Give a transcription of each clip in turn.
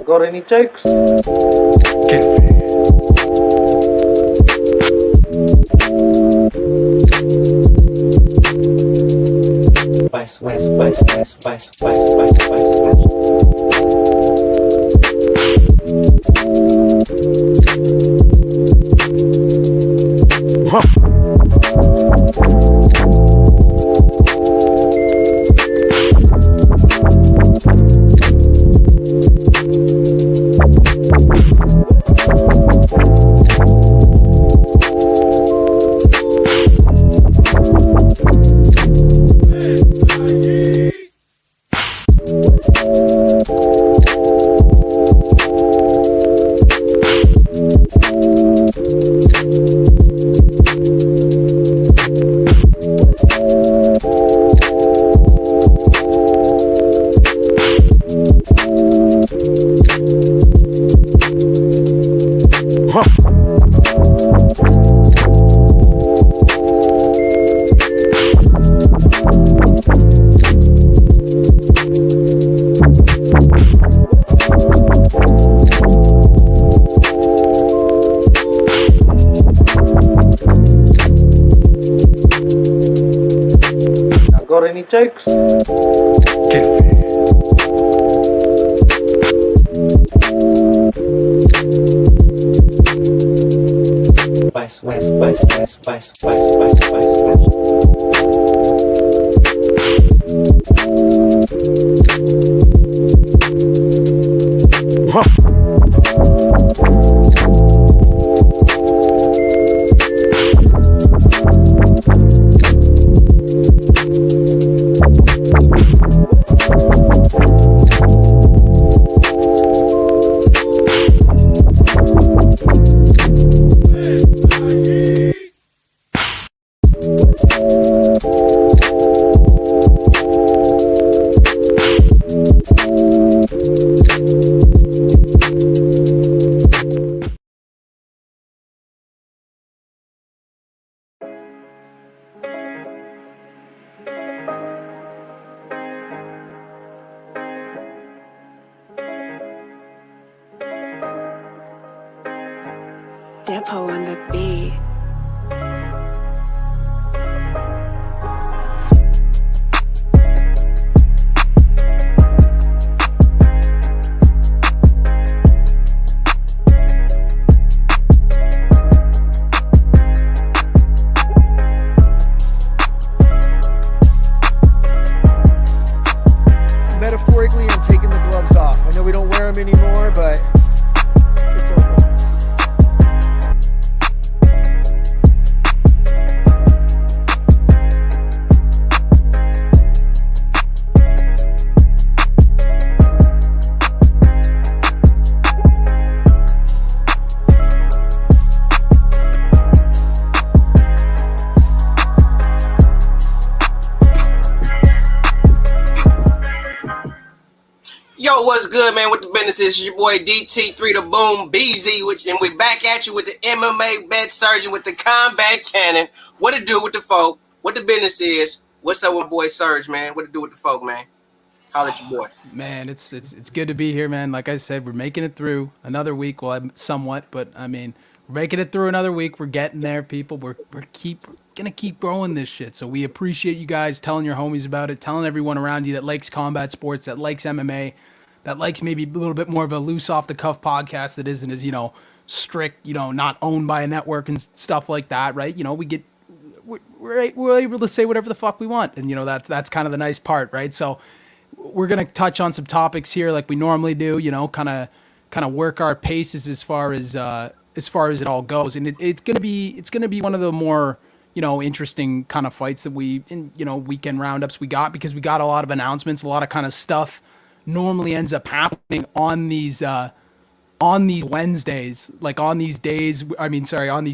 Got any jokes? Got any jokes? Depot on the beat. Metaphorically, I'm taking the gloves off. I know we don't wear them anymore, but it's okay. Yo, what's good, man? What the business is? It's your boy DT3 the Boom BZ, and we're back at you with the MMA bed surgeon with the combat cannon. What to do with the folk? What the business is? What's up with my boy Surge, man? What to do with the folk, man? Holla at your boy. Man, it's good to be here, man. Like I said, we're making it through another week. Well, I'm somewhat, but I mean, we're making it through another week. We're getting there, people. We're gonna keep growing this shit. So we appreciate you guys telling your homies about it, telling everyone around you that likes combat sports, that likes MMA, that likes maybe a little bit more of a loose off the cuff podcast that isn't as, strict, not owned by a network and stuff like that, right? We're able to say whatever the fuck we want, and that's kind of the nice part, right? So we're gonna touch on some topics here like we normally do, kind of work our paces as far as as far as it all goes, and it's gonna be one of the more, interesting kind of fights that weekend roundups we got, because we got a lot of announcements, a lot of kind of stuff normally ends up happening on these Wednesdays, like on these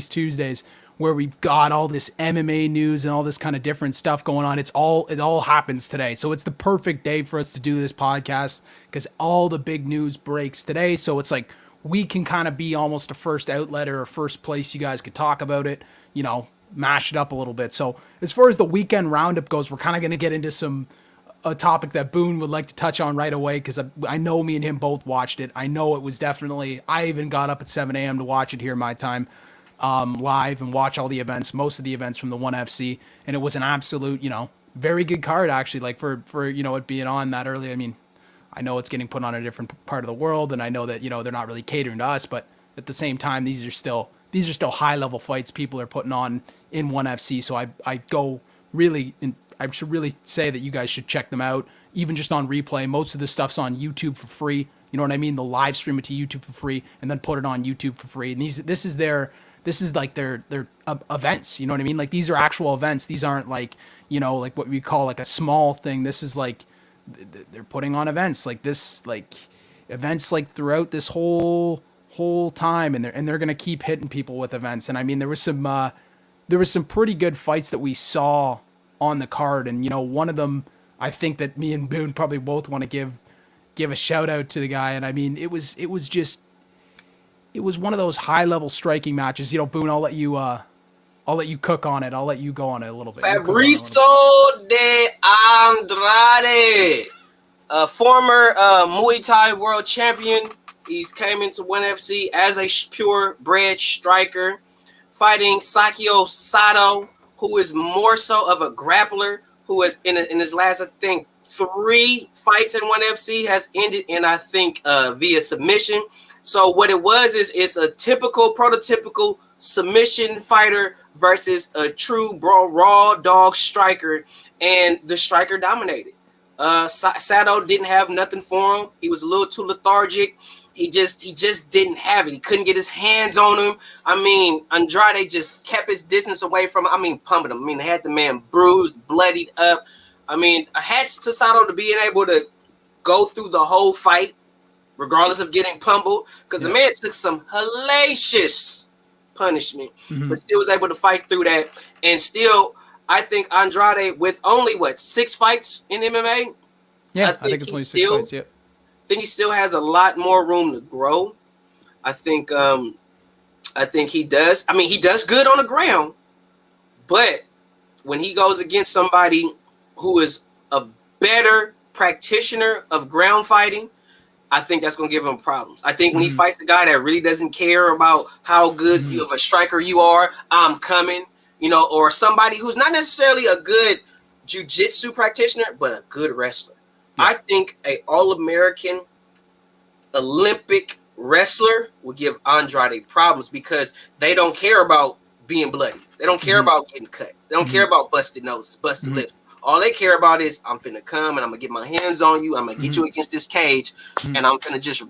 Tuesdays, where we've got all this MMA news and all this kind of different stuff going on. It all happens today. So it's the perfect day for us to do this podcast, because all the big news breaks today. So it's like we can kind of be almost a first outlet or a first place you guys could talk about it, mash it up a little bit. So as far as the weekend roundup goes, we're kind of going to get into a topic that Boone would like to touch on right away, because I know me and him both watched it. I know it was definitely, I even got up at 7 a.m. to watch it here my time, live, and watch all the events, most of the events from the ONE FC, and it was an absolute, very good card actually, like for it being on that early. I mean, I know it's getting put on a different part of the world, and I know that, they're not really catering to us, but at the same time, these are still high level fights people are putting on in ONE FC. So I go really, I should really say that you guys should check them out, even just on replay. Most of this stuff's on YouTube for free. You know what I mean? They'll live stream it to YouTube for free and then put it on YouTube for free. And this is like their events. You know what I mean? Like, these are actual events. These aren't like, like what we call like a small thing. This is like, they're putting on events like this, like events like throughout this whole time, and they're gonna keep hitting people with events. And I mean, there was some pretty good fights that we saw on the card, and one of them, I think that me and Boone probably both want to give a shout out to the guy. And I mean, it was one of those high level striking matches. Boone, I'll let you cook on it. I'll let you go on it a little bit. Fabricio de Andrade, a former Muay Thai world champion. He's came into ONE FC as a purebred striker, fighting Sakio Sato, who is more so of a grappler, who has in his last, I think, 3 fights in ONE FC has ended in, I think, via submission. So what it was is it's a prototypical submission fighter versus a true raw dog striker, and the striker dominated. Sato didn't have nothing for him. He was a little too lethargic. He just didn't have it. He couldn't get his hands on him. I mean, Andrade just kept his distance away from him. I mean, pummeled him. I mean, they had the man bruised, bloodied up. I mean, hats to Sato to being able to go through the whole fight, regardless of getting pummeled, because the man took some hellacious punishment, but still was able to fight through that. And still, I think Andrade, with only 6 fights in MMA? Yeah, I think it's only 6 fights, yeah. I think he still has a lot more room to grow. I think he does. I mean, he does good on the ground, but when he goes against somebody who is a better practitioner of ground fighting, I think that's going to give him problems. I think when he fights a guy that really doesn't care about how good of a striker you are, I'm coming, or somebody who's not necessarily a good jiu-jitsu practitioner, but a good wrestler. Yeah. I think a All-American Olympic wrestler will give Andrade problems, because they don't care about being bloody. They don't care about getting cuts. They don't care about busted noses, busted lips. All they care about is, I'm finna come and I'm gonna get my hands on you. I'm gonna get you against this cage, and I'm just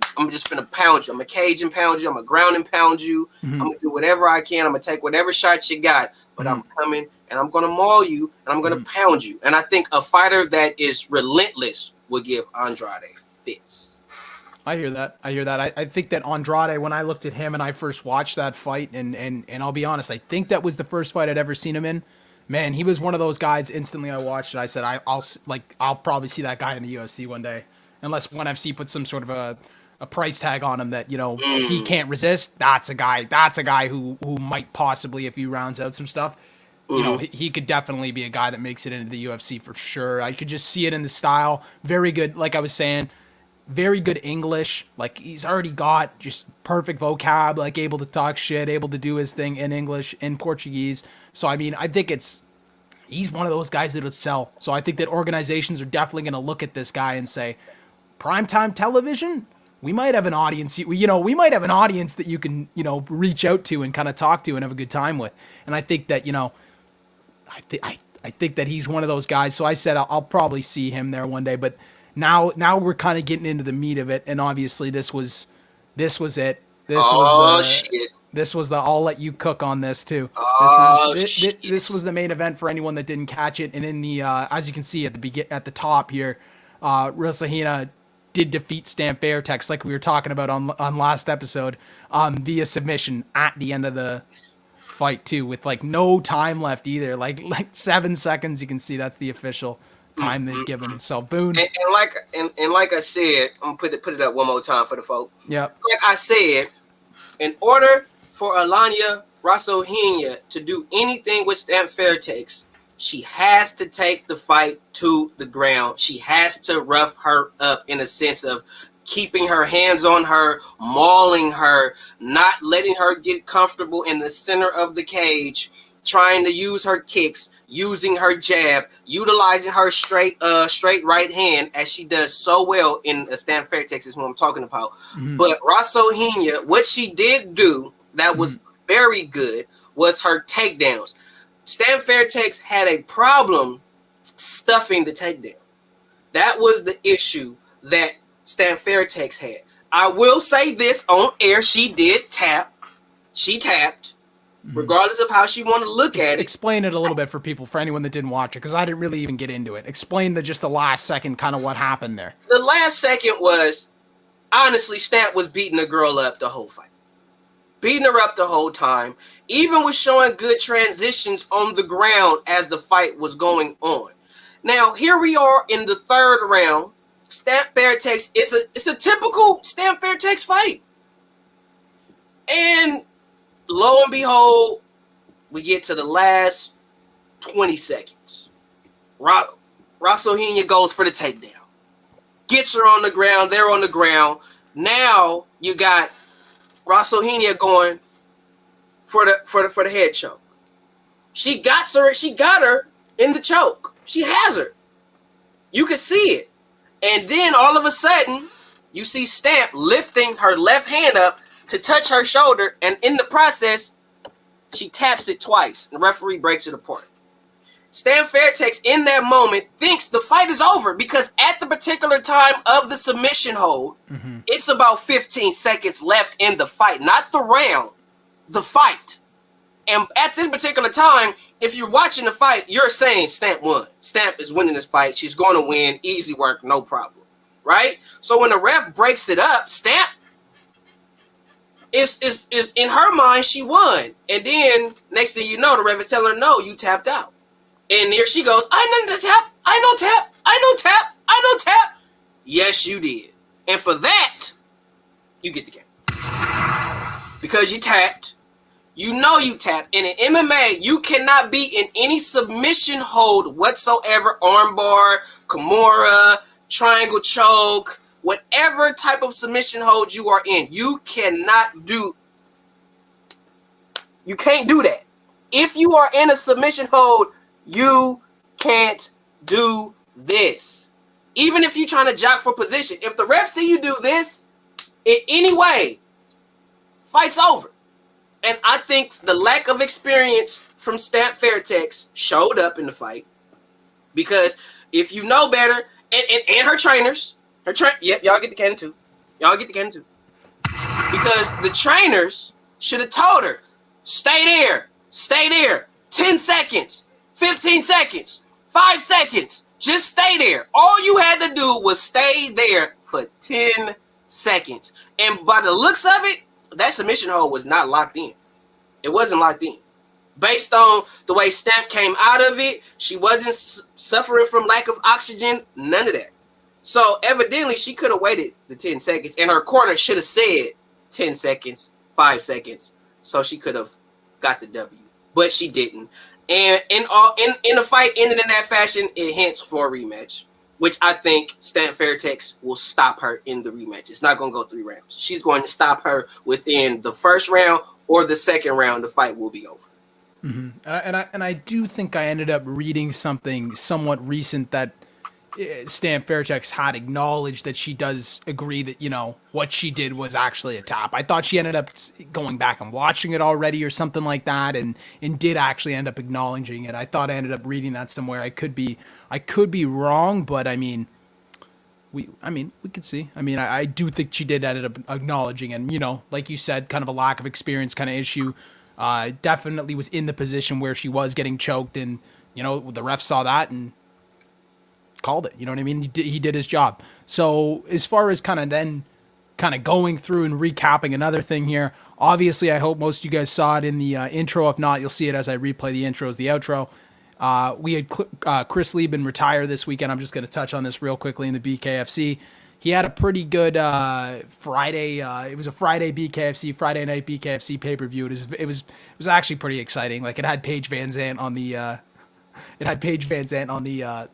finna pound you. I'm gonna cage and pound you. I'm gonna ground and pound you. I'm gonna do whatever I can. I'm gonna take whatever shots you got, but I'm coming and I'm gonna maul you and I'm gonna pound you. And I think a fighter that is relentless will give Andrade fits. I hear that. I think that Andrade, when I looked at him and I first watched that fight, and I'll be honest, I think that was the first fight I'd ever seen him in. Man, he was one of those guys. Instantly, I watched it. I said, I'll probably see that guy in the UFC one day, unless ONE FC puts some sort of a price tag on him that he can't resist. That's a guy who might possibly, if he rounds out some stuff, he could definitely be a guy that makes it into the UFC for sure. I could just see it in the style. Very good, like I was saying, very good English. Like, he's already got just perfect vocab, like able to talk shit, able to do his thing in English, in Portuguese. So, I mean, I think he's one of those guys that would sell. So I think that organizations are definitely going to look at this guy and say, primetime television, we might have an audience, we might have an audience that you can, reach out to and kind of talk to and have a good time with. And I think that, I think that he's one of those guys. So I said, I'll probably see him there one day, but now we're kind of getting into the meat of it. And obviously this was it. Shit. This was the I'll let you cook on this too. Oh, This was the main event for anyone that didn't catch it. And in the as you can see at the top here, Rosahina did defeat Stan Fairtex like we were talking about on last episode via submission at the end of the fight too, with like no time left either. Like 7 seconds. You can see that's the official time they've given. So Boone. And like I said, I'm gonna put it up one more time for the folk. Yep. Like I said, in order for Alanya Rasohina to do anything with Stan Fairtex, she has to take the fight to the ground. She has to rough her up in a sense of keeping her hands on her, mauling her, not letting her get comfortable in the center of the cage, trying to use her kicks, using her jab, utilizing her straight right hand as she does so well in Stan Fairtex is what I'm talking about. Mm-hmm. But Rasohina, what she did do that was very good was her takedowns. Stan Fairtex had a problem stuffing the takedown. That was the issue that Stan Fairtex had. I will say this on air. She did tap. She tapped. Regardless of how she want to look at it. Explain it a little bit for people, for anyone that didn't watch it, because I didn't really even get into it. Explain just the last second, kind of what happened there. The last second was, honestly, Stan was beating the girl up the whole fight. Beating her up the whole time. Even was showing good transitions on the ground as the fight was going on. Now, here we are in the third round. Stan Fairtex, it's a typical Stan Fairtex fight. And lo and behold, we get to the last 20 seconds. Rasohina goes for the takedown. Gets her on the ground. They're on the ground. Now you got Rasohina going for the head choke. She got her in the choke. She has her. You can see it. And then all of a sudden, you see Stamp lifting her left hand up to touch her shoulder, and in the process, she taps it twice. The referee breaks it apart. Stan Fairtex, in that moment, thinks the fight is over because at the particular time of the submission hold, it's about 15 seconds left in the fight. Not the round, the fight. And at this particular time, if you're watching the fight, you're saying Stamp won. Stamp is winning this fight. She's going to win. Easy work, no problem. Right? So when the ref breaks it up, Stamp is in her mind, she won. And then next thing you know, the ref is telling her, no, you tapped out. And here she goes, I know tap. I know tap. I know tap. I know tap. Yes, you did. And for that, you get the game. Because you tapped. You know you tapped. And in MMA, you cannot be in any submission hold whatsoever. Armbar, Kimura, triangle choke, whatever type of submission hold you are in, you can't do that. If you are in a submission hold, you can't do this. Even if you're trying to jock for position, if the ref see you do this in any way, fight's over. And I think the lack of experience from Stamp Fairtex showed up in the fight. Because if you know better, and her trainers, yep, y'all get the cannon too. Y'all get the cannon too. Because the trainers should have told her, stay there, 10 seconds, 15 seconds, 5 seconds, just stay there. All you had to do was stay there for 10 seconds. And by the looks of it, that submission hold was not locked in. It wasn't locked in. Based on the way Stamp came out of it, she wasn't suffering from lack of oxygen, none of that. So evidently she could have waited the 10 seconds, and her corner should have said 10 seconds, 5 seconds, so she could have got the W. But she didn't. And in the fight ended in that fashion, it hints for a rematch, which I think Stamp Fairtex will stop her in the rematch. It's not going to go 3 rounds. She's going to stop her within the first round or the second round. The fight will be over. Mm-hmm. And I do think I ended up reading something somewhat recent that Stan Fairtex had acknowledged that she does agree that, you know, what she did was actually a tap. I thought she ended up going back and watching it already or something like that, and did actually end up acknowledging it. I thought I ended up reading that somewhere. I could be wrong, but I mean, we could see. I mean, I do think she did end up acknowledging, and like you said, kind of a lack of experience kind of issue. Definitely was in the position where she was getting choked, and the ref saw that and called it. You know what I mean? He did his job. So as far as kind of going through and recapping another thing here, obviously I hope most of you guys saw it in the intro. If not, you'll see it as I replay the intro as the outro. We had Chris Lieben retire this weekend. I'm just going to touch on this real quickly in the BKFC. He had a pretty good Friday. It was a Friday night BKFC pay-per-view. It was actually pretty exciting. Like, it had Paige Van Zandt on the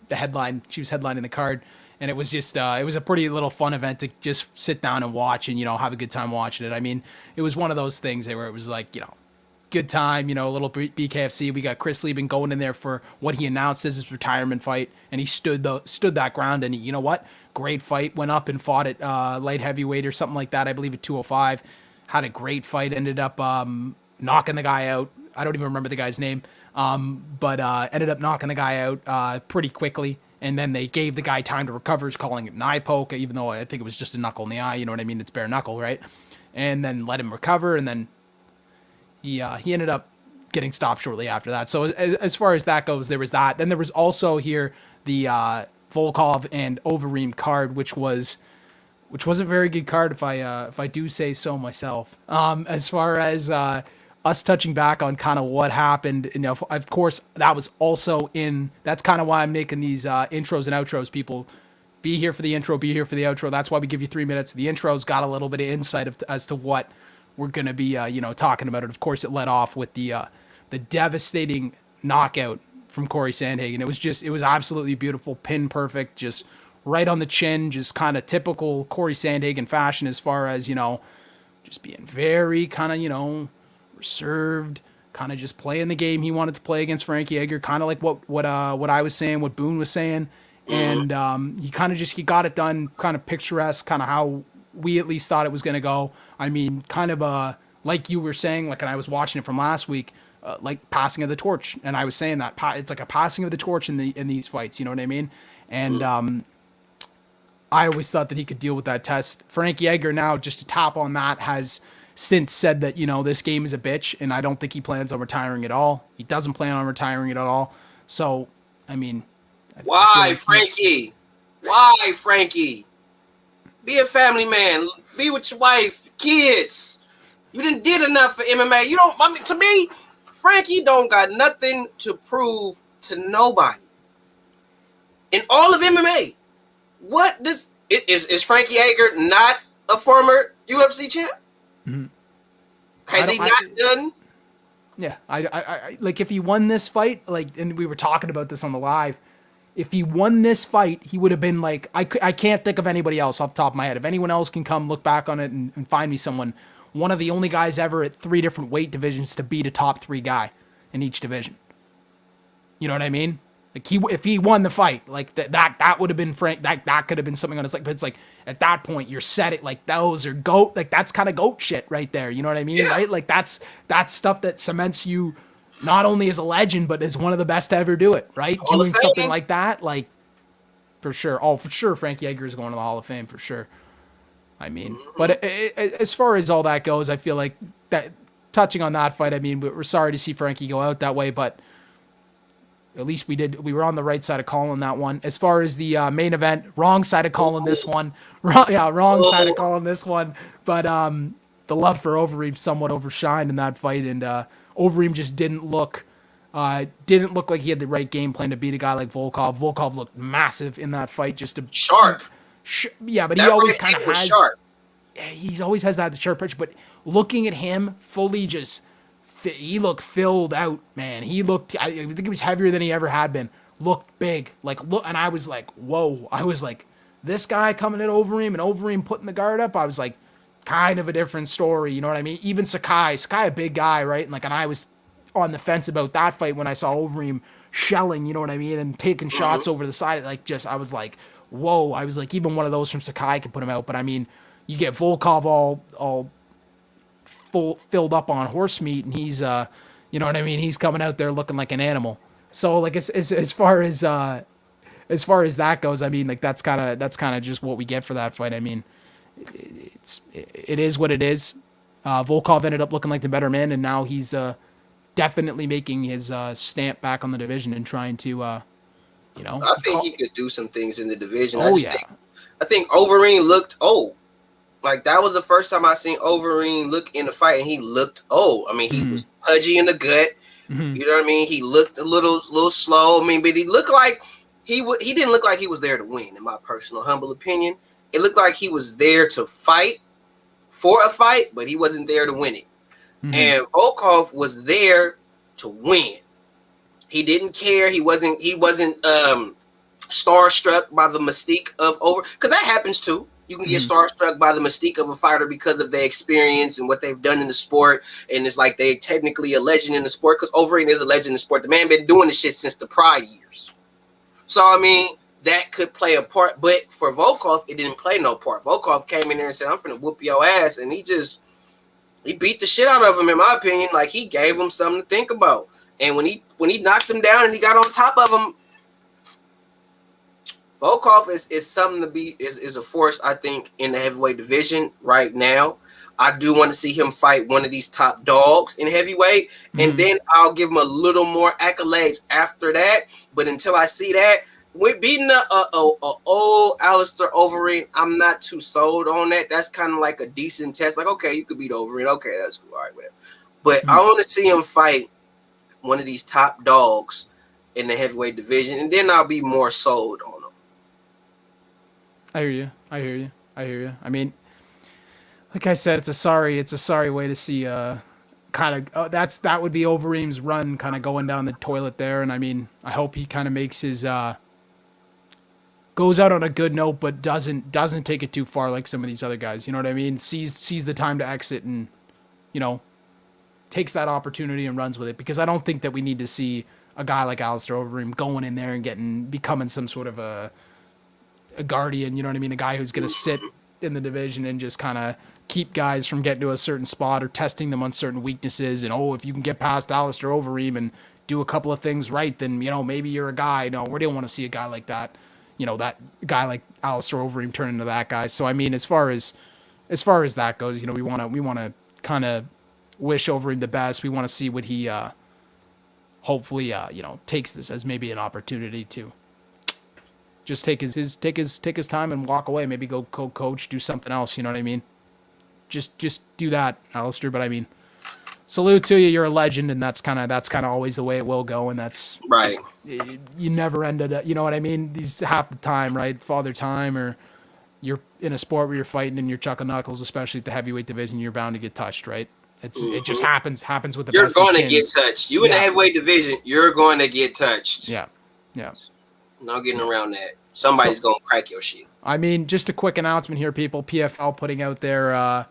the headline. She was headlining the card, and it was just it was a pretty little fun event to just sit down and watch and have a good time watching it. I mean, it was one of those things where it was like good time, a little BKFC. We got Chris Lieben going in there for what he announced as his retirement fight, and he stood that ground, and you know what? Great fight. Went up and fought at light heavyweight or something like that, I believe at 205. Had a great fight, ended up knocking the guy out. I don't even remember the guy's name, but ended up knocking the guy out pretty quickly, and then they gave the guy time to recover, calling it an eye poke, even though I think it was just a knuckle in the eye, you know what I mean? It's bare knuckle, right? And then let him recover, and then he ended up getting stopped shortly after that. So as far as that goes, there was that. Then there was also here the Volkov and Overeem card, which was a very good card if I do say so myself. As far as us touching back on kind of what happened, of course that was also that's kind of why I'm making these intros and outros. People, be here for the intro, be here for the outro. That's why we give you 3 minutes. The intro's got a little bit of insight as to what we're going to be, talking about it. Of course, it led off with the devastating knockout from Corey Sandhagen. It was absolutely beautiful, pin perfect, just right on the chin, just kind of typical Corey Sandhagen fashion as far as, just being very kind of, reserved, kind of just playing the game he wanted to play against Frankie Edgar, kind of like what I was saying, what Boone was saying. And he got it done, kind of picturesque, kind of how we at least thought it was going to go. I mean, kind of like you were saying, like, and I was watching it from last week, like passing of the torch. And I was saying that it's like a passing of the torch in these fights. You know what I mean? And I always thought that he could deal with that test. Frankie Edgar now, just to top on that, has since said that, this game is a bitch, and I don't think he plans on retiring at all. He doesn't plan on retiring it at all. So, I mean, why, Frankie? Why, Frankie? Be a family man. Be with your wife, kids. You didn't did enough for MMA. To me, Frankie don't got nothing to prove to nobody. In all of MMA, is Frankie Edgar not a former UFC champ? Mm-hmm. Has he not done? Yeah, I like, if he won this fight, like, and we were talking about this on the live, if he won this fight, he would have been like, I can't think of anybody else off the top of my head. If anyone else can come look back on it and find me someone, one of the only guys ever at 3 different weight divisions to beat a top 3 guy in each division. You know what I mean? Like, if he won the fight, like that would have been Frank. That could have been something on his, like, but it's like at that point you're set it, like, those are GOAT, like, that's kind of GOAT shit right there. You know what I mean? Yeah. Right? Like, that's stuff that cements you not only as a legend, but as one of the best to ever do it, right? Doing something like that, like, for sure. Oh, for sure, Frankie Edgar is going to the Hall of Fame, for sure. I mean, but as far as all that goes, I feel like that, touching on that fight, I mean, we're sorry to see Frankie go out that way, but at least we were on the right side of calling that one. As far as the main event, wrong side of calling this one. Wrong side of calling this one. But the love for Overeem somewhat overshined in that fight, and Overeem just didn't look like he had the right game plan to beat a guy like Volkov. Volkov looked massive in that fight, just sharp. Yeah, but he always kind of has sharp. He always has that sharp pitch, but looking at him fully, he looked filled out, man. He looked, I think he was heavier than he ever had been. Looked big, and I was like, whoa. I was like, this guy coming at Overeem and Overeem putting the guard up, I was like, kind of a different story, you know what I mean? Even Sakai, a big guy, right? And I was on the fence about that fight when I saw Overeem shelling, you know what I mean, and taking shots over the side. I was like, whoa. I was like, even one of those from Sakai could put him out. But I mean, you get Volkov all filled up on horse meat, and he's you know what I mean, he's coming out there looking like an animal. So, like, as far as as far as that goes, I mean, like that's kind of just what we get for that fight. I mean, it is what it is. Volkov ended up looking like the better man, and now he's definitely making his stamp back on the division and trying to, I think he could do some things in the division. Oh, I think Overeem looked old. Like that was the first time I seen Overeem look in the fight, and he looked old. I mean, he was pudgy in the gut. Mm-hmm. You know what I mean? He looked a little slow. I mean, but he looked like he didn't look like he was there to win, in my personal humble opinion. It looked like he was there to fight for a fight, but he wasn't there to win it. Mm-hmm. And Volkov was there to win. He didn't care. He wasn't starstruck by the mystique of over, because that happens too. You can get starstruck by the mystique of a fighter because of their experience and what they've done in the sport. And it's like they technically a legend in the sport, because Overeem is a legend in the sport. The man been doing this shit since the Pride years. So, I mean, that could play a part. But for Volkov, it didn't play no part. Volkov came in there and said, I'm finna whoop your ass. And he beat the shit out of him, in my opinion. Like, he gave him something to think about. And when he knocked him down and he got on top of him, Volkov is something to be is a force, I think, in the heavyweight division right now. I do want to see him fight one of these top dogs in heavyweight, and then I'll give him a little more accolades after that. But until I see that, with beating a old Alistair Overeem, I'm not too sold on that. That's kind of like a decent test. Like, okay, you could beat Overeem. Okay, that's cool. All right, whatever. But I want to see him fight one of these top dogs in the heavyweight division, and then I'll be more sold on him. I hear you. I mean, like I said, it's a sorry way to see that would be Overeem's run kind of going down the toilet there. And I mean, I hope he kind of makes his goes out on a good note, but doesn't take it too far like some of these other guys. You know what I mean? Sees the time to exit and, takes that opportunity and runs with it, because I don't think that we need to see a guy like Alistair Overeem going in there and becoming some sort of a guardian, you know what I mean? A guy who's going to sit in the division and just kind of keep guys from getting to a certain spot or testing them on certain weaknesses. And, if you can get past Alistair Overeem and do a couple of things right, then, maybe you're a guy. No, we don't want to see a guy like that, that guy like Alistair Overeem turn into that guy. So, I mean, as far as that goes, we want to kind of wish Overeem the best. We want to see what he hopefully, takes this as maybe an opportunity to just take his time and walk away. Maybe go coach, do something else. You know what I mean? Just do that, Alistair. But I mean, salute to you. You're a legend, and that's kind of always the way it will go. And that's right. You never ended up. You know what I mean? These half the time, right? Father time, or you're in a sport where you're fighting and you're chucking knuckles, especially at the heavyweight division. You're bound to get touched, right? It just happens with the. You're going to get touched. In the heavyweight division, you're going to get touched. Yeah. No getting around that. Somebody's going to crack your shit. I mean, just a quick announcement here, people. PFL putting out their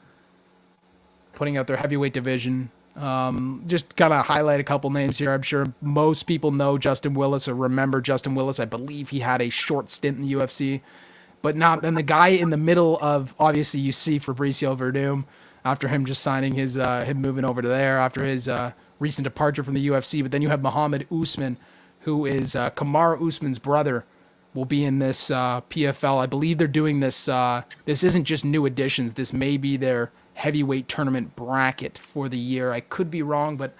heavyweight division. Just kind of highlight a couple names here. I'm sure most people know Justin Willis or remember Justin Willis. I believe he had a short stint in the UFC, but not. And the guy in the middle of, obviously, you see Fabricio Verdum after him just signing him moving over to there after his recent departure from the UFC. But then you have Muhammad Usman, who is Kamaru Usman's brother, will be in this PFL. I believe they're doing this. This isn't just new additions. This may be their heavyweight tournament bracket for the year. I could be wrong, but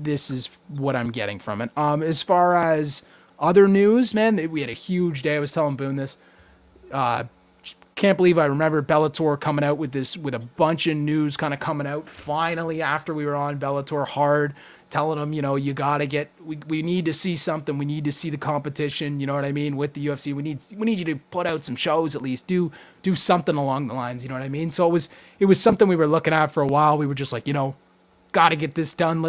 this is what I'm getting from it. As far as other news, man, we had a huge day. I was telling Boone this. Can't believe I remember Bellator coming out with a bunch of news kind of coming out finally after we were on Bellator hard, telling them, you got to get, we need to see something. We need to see the competition. You know what I mean? With the UFC, we need you to put out some shows, at least do something along the lines. You know what I mean? So it was something we were looking at for a while. We were just like, got to get this done.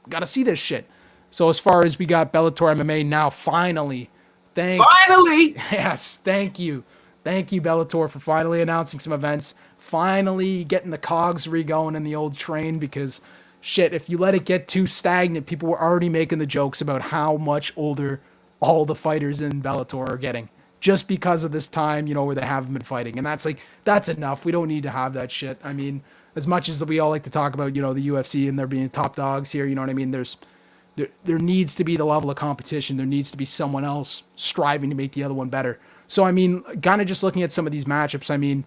Got to see this shit. So as far as we got Bellator MMA now, finally. Yes. Thank you. Thank you, Bellator, for finally announcing some events, finally getting the cogs re-going in the old train, because shit, if you let it get too stagnant, people were already making the jokes about how much older all the fighters in Bellator are getting just because of this time, where they haven't been fighting. And that's enough. We don't need to have that shit. I mean, as much as we all like to talk about, the UFC and there being top dogs here, you know what I mean? There's there needs to be the level of competition. There needs to be someone else striving to make the other one better. So I mean, kind of just looking at some of these matchups. I mean,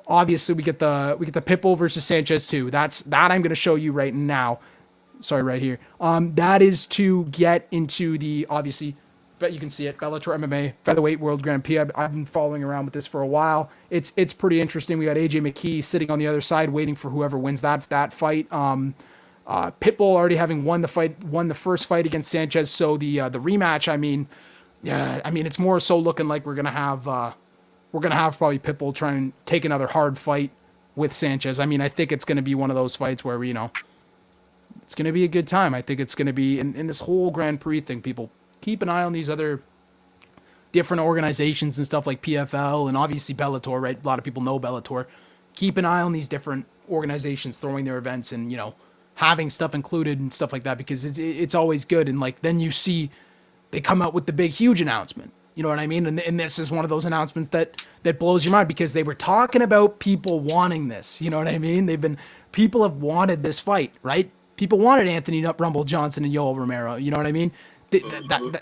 obviously we get the Pitbull versus Sanchez too. That I'm going to show you right now. Sorry, right here. That is to get into the, obviously, but you can see it, Bellator MMA Featherweight World Grand Prix. I've been following around with this for a while. It's pretty interesting. We got AJ McKee sitting on the other side waiting for whoever wins that fight. Pitbull already having won the first fight against Sanchez. So the rematch, I mean, it's more so looking like we're gonna have probably Pitbull try and take another hard fight with Sanchez. I mean, I think it's gonna be one of those fights where it's gonna be a good time. I think it's gonna be in this whole Grand Prix thing. People keep an eye on these other different organizations and stuff like PFL and obviously Bellator, right? A lot of people know Bellator. Keep an eye on these different organizations throwing their events and having stuff included and stuff like that, because it's always good. And like then you see they come out with the big huge announcement. You know what I mean? And this is one of those announcements that blows your mind, because they were talking about people wanting this. You know what I mean? People have wanted this fight, right? People wanted Anthony Rumble Johnson and Yoel Romero. You know what I mean?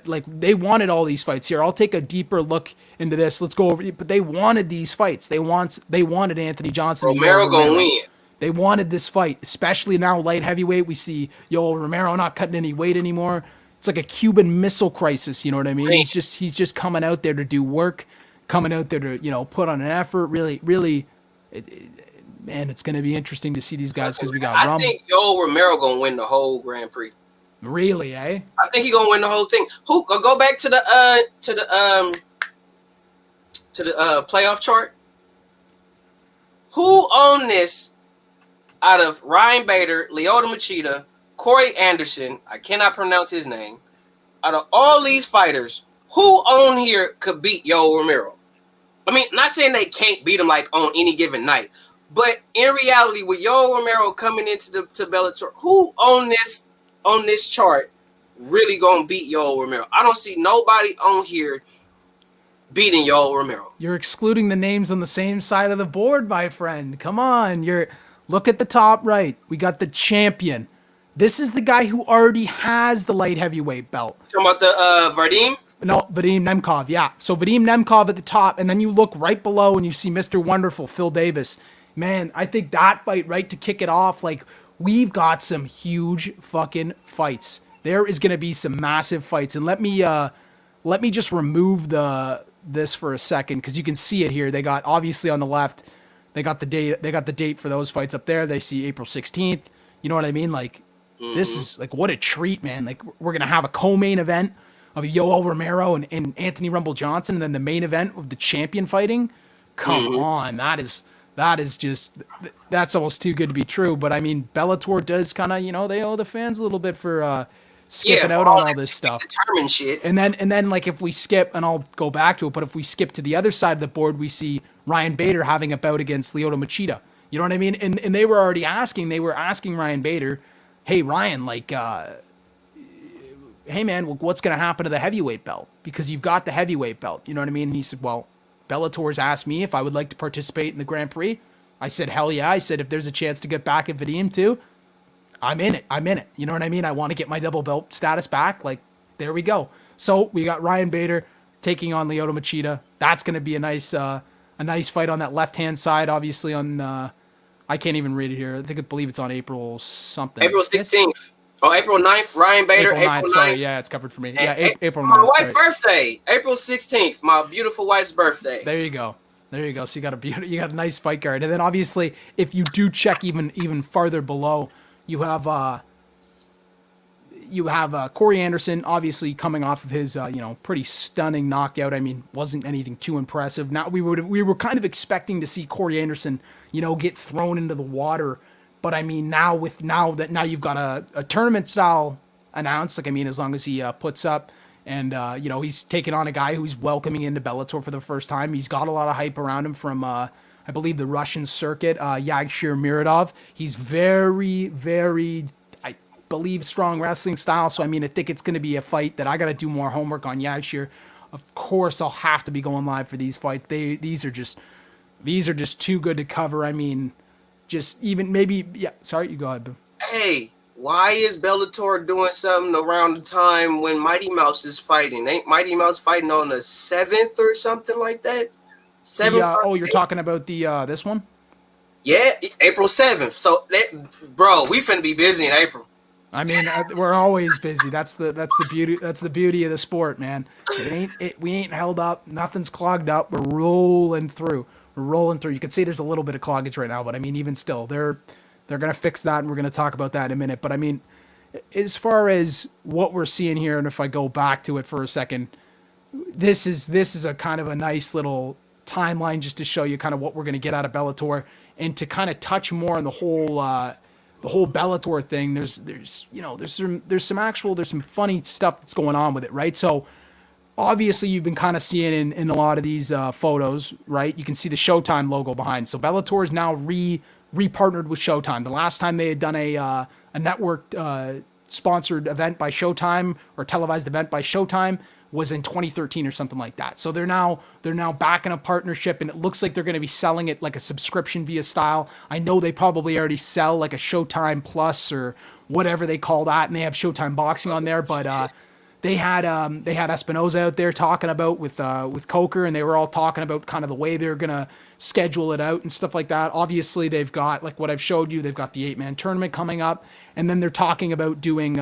Like they wanted all these fights here. I'll take a deeper look into this. Let's go over it. But they wanted these fights. They wanted Anthony Johnson. Romero gonna win. They wanted this fight, especially now light heavyweight. We see Yoel Romero not cutting any weight anymore. It's like a Cuban Missile Crisis. You know what I mean? Right. He's just coming out there to do work, coming out there to put on an effort. Really, man, it's going to be interesting to see these guys, because we got I think Yoel Romero gonna win the whole Grand Prix. Really, eh? I think he's gonna win the whole thing. Who go back to the playoff chart? Who owned this out of Ryan Bader, Lyoto Machida, Corey Anderson? I cannot pronounce his name. Out of all these fighters, who on here could beat Yoel Romero? I mean, not saying they can't beat him like on any given night, but in reality, with Yoel Romero coming into to Bellator, who on this chart really gonna beat Yoel Romero? I don't see nobody on here beating Yoel Romero. You're excluding the names on the same side of the board, my friend. Come on, look at the top right. We got the champion. This is the guy who already has the light heavyweight belt. Talking about the Vadim? No, Vadim Nemkov, yeah. So Vadim Nemkov at the top, and then you look right below and you see Mr. Wonderful, Phil Davis. Man, I think that fight right to kick it off, like, we've got some huge fucking fights. There is going to be some massive fights. And let me just remove this for a second, because you can see it here. They got, obviously on the left, they got the date for those fights up there. They see April 16th. You know what I mean? Like, this is like, what a treat, man. Like, we're going to have a co-main event of Yoel Romero and Anthony Rumble Johnson, and then the main event of the champion fighting. Come on. That's almost too good to be true. But I mean, Bellator does kind of, they owe the fans a little bit for skipping out on all this stuff. Determined shit. And then like if we skip, and I'll go back to it, but if we skip to the other side of the board, we see Ryan Bader having a bout against Lyoto Machida. You know what I mean? And they were already asking Ryan Bader, hey Ryan, like, hey man, what's going to happen to the heavyweight belt? Because you've got the heavyweight belt. You know what I mean? And he said, well, Bellator's asked me if I would like to participate in the Grand Prix. I said, hell yeah. I said, if there's a chance to get back at Vadim too, I'm in it. You know what I mean? I want to get my double belt status back. Like, there we go. So we got Ryan Bader taking on Lyoto Machida. That's going to be a nice fight on that left-hand side. Obviously on, I can't even read it here. I believe it's on April something. April 16th. Oh, April 9th, Ryan Bader. April 9th. Sorry, yeah, it's covered for me. Yeah, April 9th. My wife's birthday, April 16th. My beautiful wife's birthday. There you go. So you got a nice fight card. And then obviously, if you do check even farther below, you have Corey Anderson, obviously coming off of his pretty stunning knockout. I mean, wasn't anything too impressive. Now we were kind of expecting to see Corey Anderson, get thrown into the water. But I mean, now you've got a tournament style announced. Like, I mean, as long as he puts up, and he's taking on a guy who's welcoming into Bellator for the first time. He's got a lot of hype around him from I believe the Russian circuit, Yagshir Miradov. He's very, very, I believe, strong wrestling style. So I mean, I think it's going to be a fight that I got to do more homework on Yagshir. Of course, I'll have to be going live for these fights. These are just too good to cover. I mean, just even maybe, yeah. Sorry, you go ahead, Boo. Hey, why is Bellator doing something around the time when Mighty Mouse is fighting? Ain't Mighty Mouse fighting on the 7th or something like that? 7th. You're talking about the this one? Yeah, April 7th. So, bro, we finna be busy in April. I mean, we're always busy. That's the beauty. That's the beauty of the sport, man. We ain't held up. Nothing's clogged up. We're rolling through. You can see there's a little bit of cloggage right now, but I mean, even still, they're gonna fix that, and we're gonna talk about that in a minute. But I mean, as far as what we're seeing here, and if I go back to it for a second, this is a kind of a nice little timeline just to show you kind of what we're gonna get out of Bellator, and to kind of touch more on the whole Bellator thing. There's some funny stuff that's going on with it, right? So obviously you've been kind of seeing in a lot of these photos, right? You can see the Showtime logo behind. So Bellator is now re-partnered with Showtime. The last time they had done a network sponsored event by Showtime, or televised event by Showtime, was in 2013 or something like that. So they're now back in a partnership, and it looks like they're going to be selling it like a subscription via style. I know they probably already sell like a Showtime Plus or whatever they call that, and they have Showtime Boxing on there. But they had Espinoza out there talking about with Coker, and they were all talking about kind of the way they're gonna schedule it out and stuff like that. Obviously, they've got, like what I've showed you, they've got the 8-man tournament coming up, and then they're talking about doing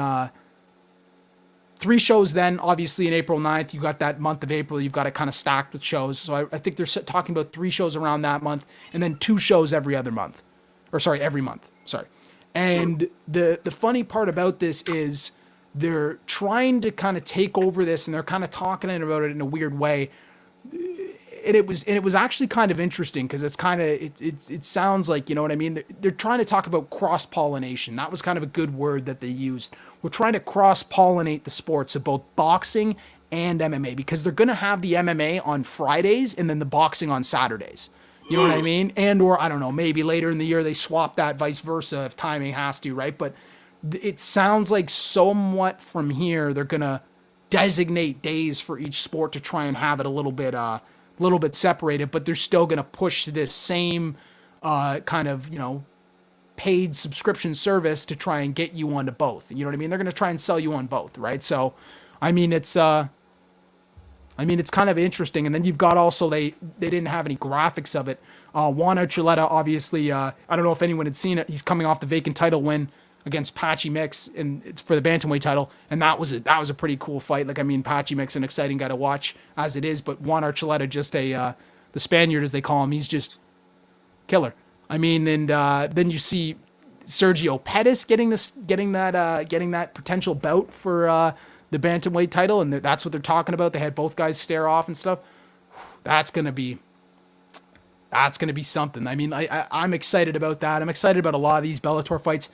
3 shows then, obviously, in April 9th. You got that month of April. You've got it kind of stacked with shows. So I think they're talking about 3 shows around that month, and then 2 shows every month. Sorry. And the funny part about this is they're trying to kind of take over this, and they're kind of talking about it in a weird way. And it was actually kind of interesting, because it's kind of, it sounds like, you know what I mean? They're trying to talk about cross-pollination. That was kind of a good word that they used. We're trying to cross-pollinate the sports of both boxing and MMA, because they're going to have the MMA on Fridays and then the boxing on Saturdays. You know what I mean? And, or I don't know, maybe later in the year they swap that, vice versa, if timing has to, right? But it sounds like somewhat from here they're going to designate days for each sport to try and have it a little bit separated, but they're still going to push this same kind of, you know, paid subscription service to try and get you onto both. You know what I mean? They're going to try and sell you on both, right? So, I mean, it's kind of interesting. And then you've got also, they didn't have any graphics of it. Juan Archuleta, obviously, I don't know if anyone had seen it. He's coming off the vacant title win against Patchy Mix, and it's for the bantamweight title, and that was a pretty cool fight. Like, I mean, Patchy Mix, an exciting guy to watch as it is, but Juan Archuleta, just the Spaniard as they call him, he's just killer. I mean, and then you see Sergio Pettis getting that potential bout for the bantamweight title, and that's what they're talking about. They had both guys stare off and stuff. That's gonna be something. I mean, I'm excited about that. I'm excited about a lot of these Bellator fights.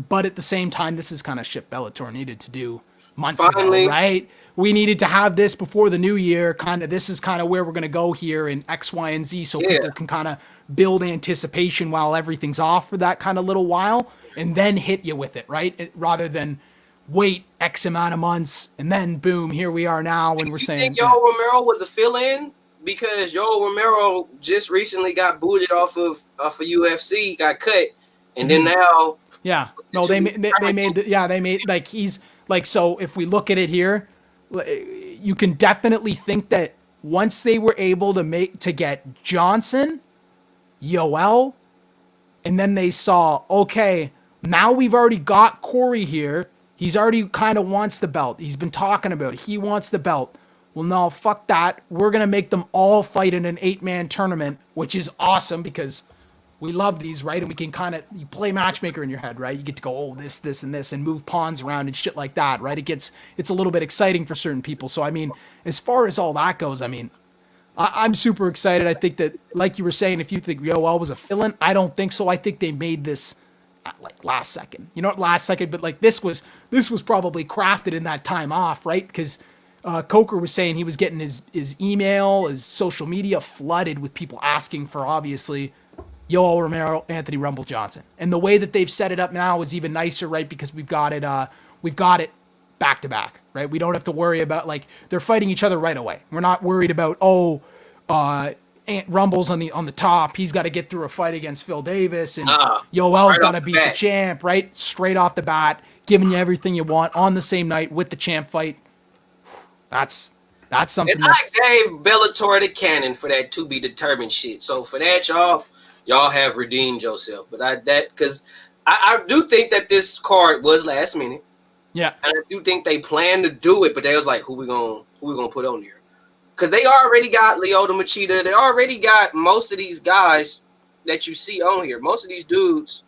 But at the same time, this is kind of shit Bellator needed to do months ago, right? We needed to have this before the new year. This is kind of where we're going to go here in X, Y, and Z, so people can kind of build anticipation while everything's off for that kind of little while, and then hit you with it, right? Rather than wait X amount of months, and then boom, here we are now when we're saying... You think Yoel Romero was a fill-in? Because Yoel Romero just recently got booted off of UFC, got cut, and then now... Yeah, no, they made like, he's like, so if we look at it here, you can definitely think that once they were able to get Johnson, Yoel, and then they saw, okay, now we've already got Corey here. He's already kind of wants the belt. He's been talking about it. He wants the belt. Well, no, fuck that. We're going to make them all fight in an 8-man tournament, which is awesome because we love these, right? And we can kind of, you play matchmaker in your head, right? You get to go, oh, this, and this, and move pawns around and shit like that, right? It's a little bit exciting for certain people. So, I mean, as far as all that goes, I mean, I'm super excited. I think that, like you were saying, if you think Yoel was a fill-in, I don't think so. I think they made this like last second. You know, not last second, but like this was probably crafted in that time off, right? Because Coker was saying he was getting his email, his social media flooded with people asking for, obviously, Yoel Romero, Anthony Rumble Johnson. And the way that they've set it up now is even nicer, right? Because we've got it back to back, right? We don't have to worry about, like, they're fighting each other right away. We're not worried about, Rumble's on the top. He's got to get through a fight against Phil Davis, and Yoel's straight got off to the beat the bat. champ, right? Straight off the bat, giving you everything you want on the same night with the champ fight. That's something And I gave Bellator the cannon for that to be determined shit. So for that, y'all have redeemed yourself. But because I do think that this card was last minute. Yeah. And I do think they planned to do it, but they was like, who we gonna put on here? Because they already got Lyoto Machida. They already got most of these guys that you see on here. Most of these dudes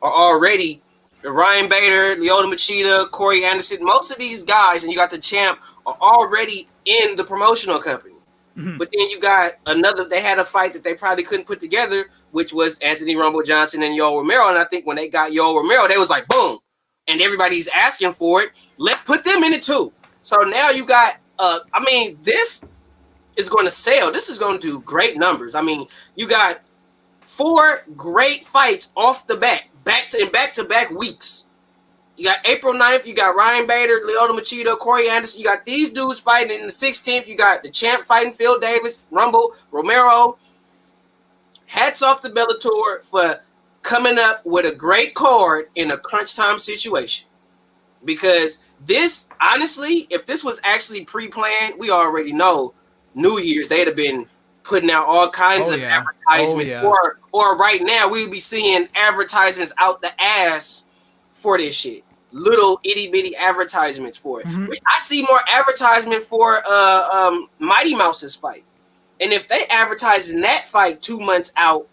are already Ryan Bader, Lyoto Machida, Corey Anderson. Most of these guys, and you got the champ, are already in the promotional company. Mm-hmm. But then you got they had a fight that they probably couldn't put together, which was Anthony Rumble Johnson and Yoel Romero. And I think when they got Yoel Romero, they was like, boom. And everybody's asking for it. Let's put them in it too. So now you got, this is going to sell. This is going to do great numbers. I mean, you got 4 great fights off the bat, back-to-back weeks. You got April 9th, you got Ryan Bader, Lyoto Machida, Corey Anderson. You got these dudes fighting. In the 16th, you got the champ fighting Phil Davis, Rumble, Romero. Hats off to Bellator for coming up with a great card in a crunch time situation. Because this, honestly, if this was actually pre-planned, we already know New Year's, they'd have been putting out all kinds of advertisements. Or right now, we'd be seeing advertisements out the ass for this shit. Little itty bitty advertisements for it. Mm-hmm. I see more advertisement for Mighty Mouse's fight. And if they advertising that fight 2 months out,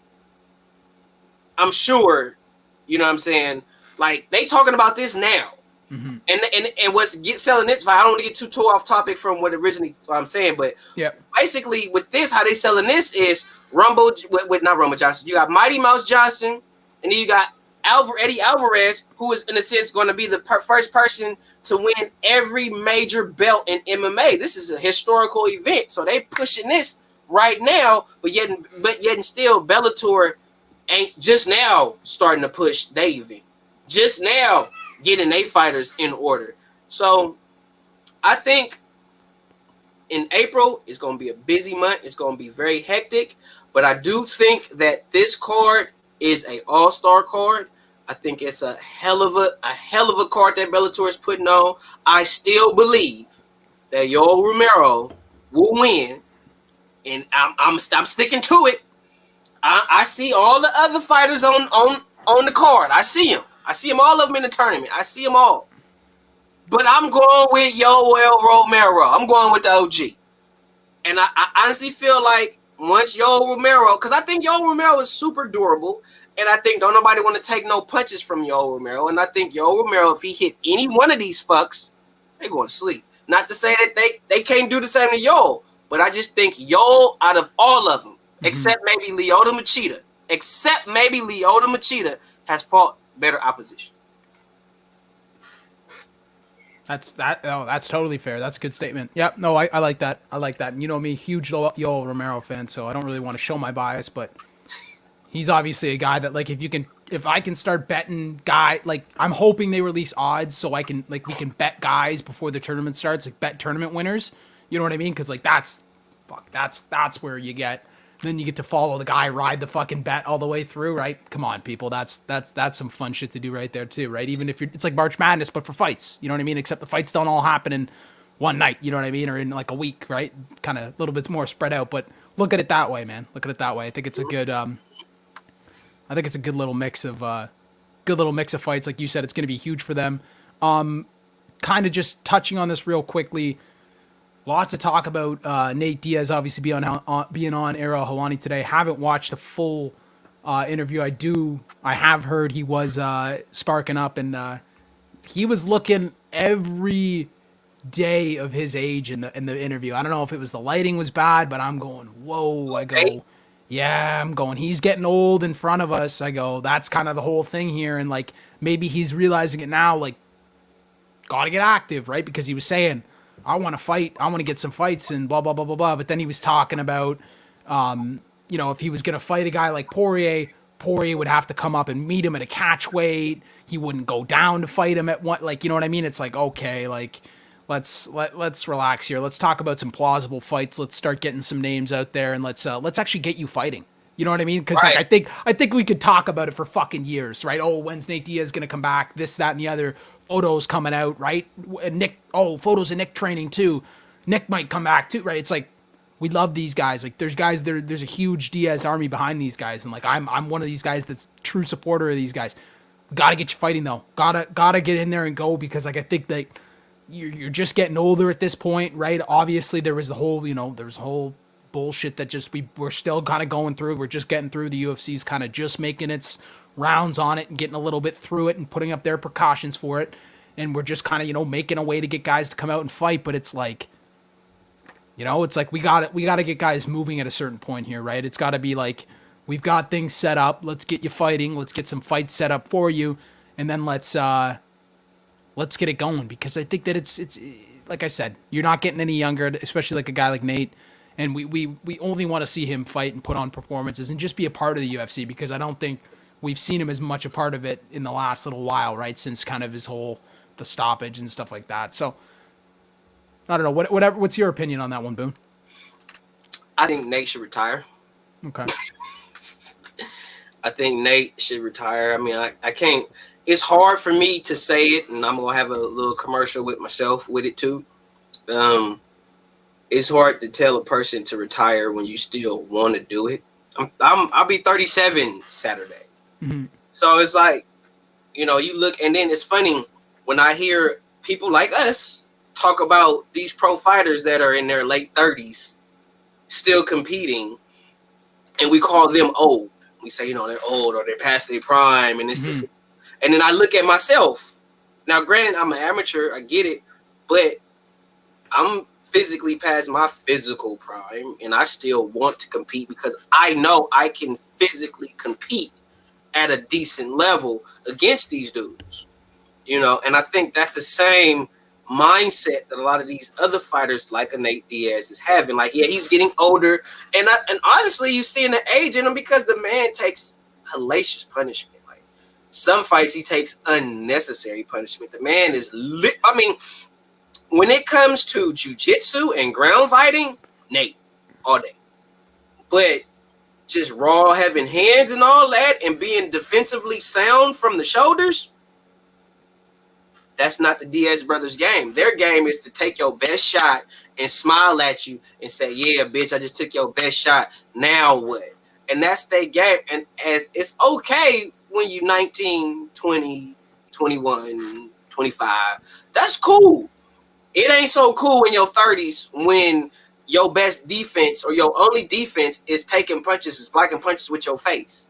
I'm sure, you know what I'm saying? Like, they talking about this now. Mm-hmm. And what's selling this fight, I don't want to get too off topic from what I'm saying, but basically with this, how they selling this is Rumble, not Rumble Johnson. You got Mighty Mouse Johnson, and then you got Eddie Alvarez, who is in a sense going to be the first person to win every major belt in MMA. This is a historical event, so they pushing this right now, but yet and still Bellator ain't just now starting to push their event. Just now getting their fighters in order. So I think in April it's going to be a busy month. It's going to be very hectic, but I do think that this card is a all-star card. I think it's a hell of a card that Bellator is putting on. I still believe that Yoel Romero will win, and I'm sticking to it. I see all the other fighters on the card. I see them. I see them, all of them in the tournament. I see them all. But I'm going with Yoel Romero. I'm going with the OG. And I honestly feel like once Yoel Romero, because I think Yoel Romero is super durable, and I think don't nobody want to take no punches from Yoel Romero. And I think Yoel Romero, if he hit any one of these fucks, they going to sleep. Not to say that they can't do the same to Yoel, but I just think Yoel, out of all of them, except maybe Lyoto Machida, has fought better opposition. That's totally fair. That's a good statement. Yep. No, I like that. I like that. And you know me, huge Yoel Romero fan, so I don't really want to show my bias, but he's obviously a guy that, like, if I can start betting I'm hoping they release odds so we can bet guys before the tournament starts, like bet tournament winners. You know what I mean? Because that's where you get. Then you get to follow the guy, ride the fucking bet all the way through, right? Come on, people. That's some fun shit to do right there too, right? Even if it's like March Madness, but for fights, you know what I mean? Except the fights don't all happen in one night, you know what I mean? Or in like a week, right? Kind of a little bit more spread out, but look at it that way, man. Look at it that way. I think it's a good, little mix of fights. Like you said, it's going to be huge for them. Kind of just touching on this real quickly. Lots of talk about Nate Diaz obviously being on Ariel Helwani today. Haven't watched the full interview. I have heard he was sparking up, and he was looking every day of his age in the interview. I don't know if it was the lighting was bad, but I'm going, whoa. I go, yeah, I'm going, he's getting old in front of us. I go, that's kind of the whole thing here, and like maybe he's realizing it now, like, gotta get active, right? Because he was saying, I want to fight. I want to get some fights and blah, blah, blah, blah, blah. But then he was talking about, if he was going to fight a guy like Poirier would have to come up and meet him at a catch weight. He wouldn't go down to fight him at one, like, you know what I mean? It's like, okay, like, let's relax here. Let's talk about some plausible fights. Let's start getting some names out there, and let's actually get you fighting. You know what I mean? Because Right. like I think we could talk about it for fucking years, right? Oh, when's Nate Diaz gonna come back? This, that, and the other. Photos coming out, right? And Nick, oh, photos of Nick training too. Nick might come back too, right? It's like we love these guys. Like there's guys there. There's a huge Diaz army behind these guys, and like I'm one of these guys that's true supporter of these guys. Gotta get you fighting though. Gotta get in there and go, because like I think that you're just getting older at this point, right? Obviously there was the whole there's whole bullshit that just we're still kind of going through. We're just getting through. The UFC's kind of just making its rounds on it and getting a little bit through it and putting up their precautions for it. And we're just kind of, making a way to get guys to come out and fight. But it's like, it's like we got to get guys moving at a certain point here, right? It's got to be like, we've got things set up. Let's get you fighting. Let's get some fights set up for you. And then let's get it going, because I think that it's like I said, you're not getting any younger, especially like a guy like Nate. And we only want to see him fight and put on performances and just be a part of the UFC, because I don't think we've seen him as much a part of it in the last little while, right? Since kind of the stoppage and stuff like that. So I don't know. What's your opinion on that one, Boone? I think Nate should retire. Okay. I think Nate should retire. I mean, I can't. It's hard for me to say it, and I'm gonna have a little commercial with myself with it too. It's hard to tell a person to retire when you still want to do it. I'll be 37 Saturday. Mm-hmm. So it's like, you look, and then it's funny when I hear people like us talk about these pro fighters that are in their late 30s still competing, and we call them old. We say, they're old or they're past their prime, and this, and then I look at myself. Now, granted, I'm an amateur, I get it, but I'm physically past my physical prime, and I still want to compete because I know I can physically compete at a decent level against these dudes, and I think that's the same mindset that a lot of these other fighters like a Nate Diaz is having. Like, yeah, he's getting older, and honestly, you see the age in him, because the man takes hellacious punishment. Like, some fights he takes unnecessary punishment. The man is lit. I mean, when it comes to jiu-jitsu and ground fighting, Nate, all day. But just raw having hands and all that and being defensively sound from the shoulders, that's not the Diaz brothers' game. Their game is to take your best shot and smile at you and say, yeah, bitch, I just took your best shot. Now what? And that's their game. And as it's okay when you're 19, 20, 21, 25. That's cool. It ain't so cool in your 30s when your best defense or your only defense is taking punches, is blocking punches with your face.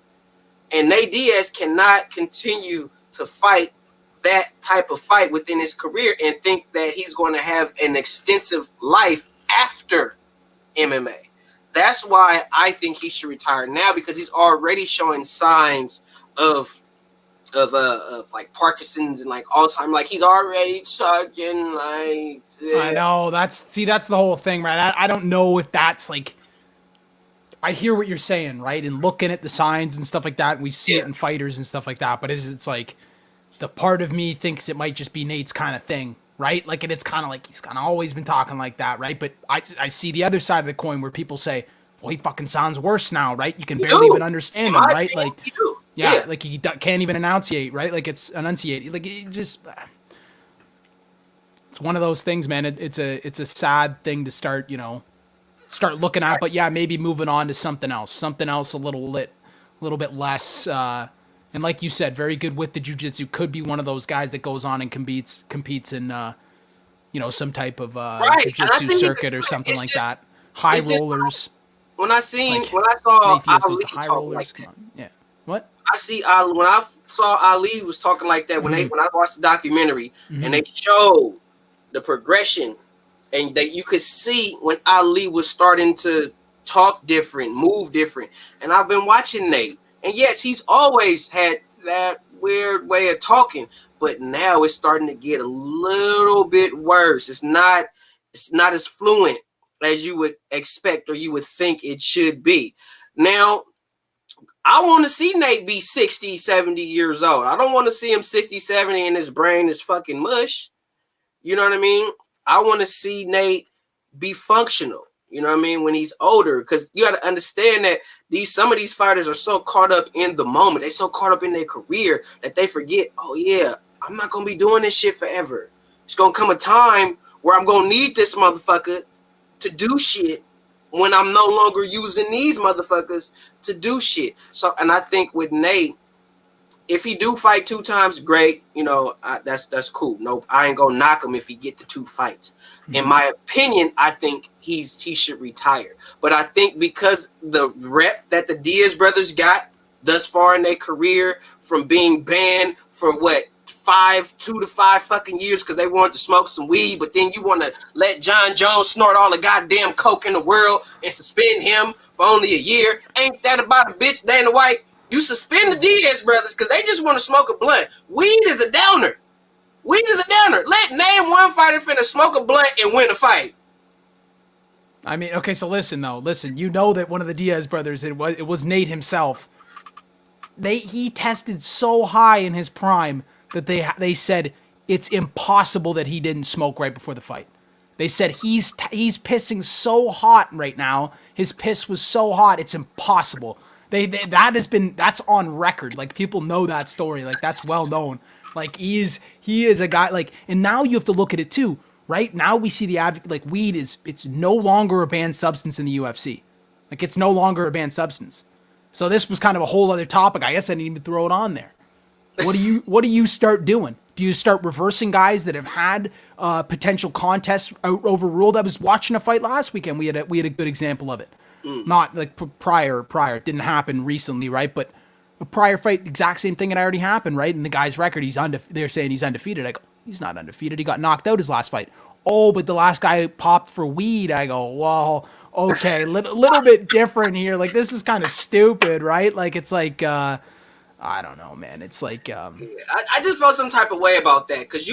And Nate Diaz cannot continue to fight that type of fight within his career and think that he's going to have an extensive life after MMA. That's why I think he should retire now, because he's already showing signs of like Parkinson's and like Alzheimer's. Like, he's already talking like this. I know, that's the whole thing, right? I don't know if that's like, I hear what you're saying, right? And looking at the signs and stuff like that, and we've seen it in fighters and stuff like that, but it's like, the part of me thinks it might just be Nate's kind of thing, right? Like, and it's kind of like he's kind of always been talking like that, right? But I see the other side of the coin where people say, well, he fucking sounds worse now, right? You can barely even understand him, right? Like, yeah, like he can't even enunciate, right? Like, it's enunciate. Like, it just, it's one of those things, man. It's a sad thing to start looking at, but yeah, maybe moving on to something else a little bit less, and like you said, very good with the jiu-jitsu. Could be one of those guys that goes on and competes in, some type of jiu-jitsu circuit or something like that. High rollers. When I saw Ali talk like that. Yeah. What? I see Ali, when I saw Ali was talking like that, when I watched the documentary, and they showed the progression, and that you could see when Ali was starting to talk different, move different. And I've been watching Nate. And yes, he's always had that weird way of talking, but now it's starting to get a little bit worse. It's not as fluent as you would expect or you would think it should be. Now, I want to see Nate be 60, 70 years old. I don't want to see him 60, 70 and his brain is fucking mush. You know what I mean? I want to see Nate be functional. You know what I mean? When he's older, because you got to understand that some of these fighters are so caught up in the moment. They so caught up in their career that they forget, oh yeah, I'm not going to be doing this shit forever. It's going to come a time where I'm going to need this motherfucker to do shit when I'm no longer using these motherfuckers to do shit. So, and I think with Nate, if he do fight 2 times, great. You know, that's cool. No, I ain't gonna knock him if he get the 2 fights. Mm-hmm. In my opinion, I think he should retire. But I think because the rep that the Diaz brothers got thus far in their career, from being banned for 2 to 5 fucking years because they wanted to smoke some weed, but then you want to let John Jones snort all the goddamn coke in the world and suspend him for only a year. Ain't that about a bitch, Dana White? You suspend the Diaz brothers because they just want to smoke a blunt. Weed is a downer. Weed is a downer. Name one fighter finna smoke a blunt and win a fight. I mean, okay, so listen, you know that one of the Diaz brothers, it was Nate himself. He tested so high in his prime that they said it's impossible that he didn't smoke right before the fight. They said he's pissing so hot right now. His piss was so hot, it's impossible. That's on record. Like, people know that story. Like, that's well known. Like, he is a guy, like, and now you have to look at it too, right? Now we see like, weed it's no longer a banned substance in the UFC. Like, it's no longer a banned substance. So this was kind of a whole other topic. I guess I didn't even throw it on there. What do you start doing? Do you start reversing guys that have had potential contests overruled? I was watching a fight last weekend. We had a good example of it. Not like prior. It didn't happen recently, right? But a prior fight, exact same thing had already happened, right? In the guy's record, they're saying he's undefeated. I go, he's not undefeated. He got knocked out his last fight. Oh, but the last guy popped for weed. I go, well, okay, little bit different here. Like, this is kind of stupid, right? Like, it's like, I don't know, man. It's like, I just felt some type of way about that because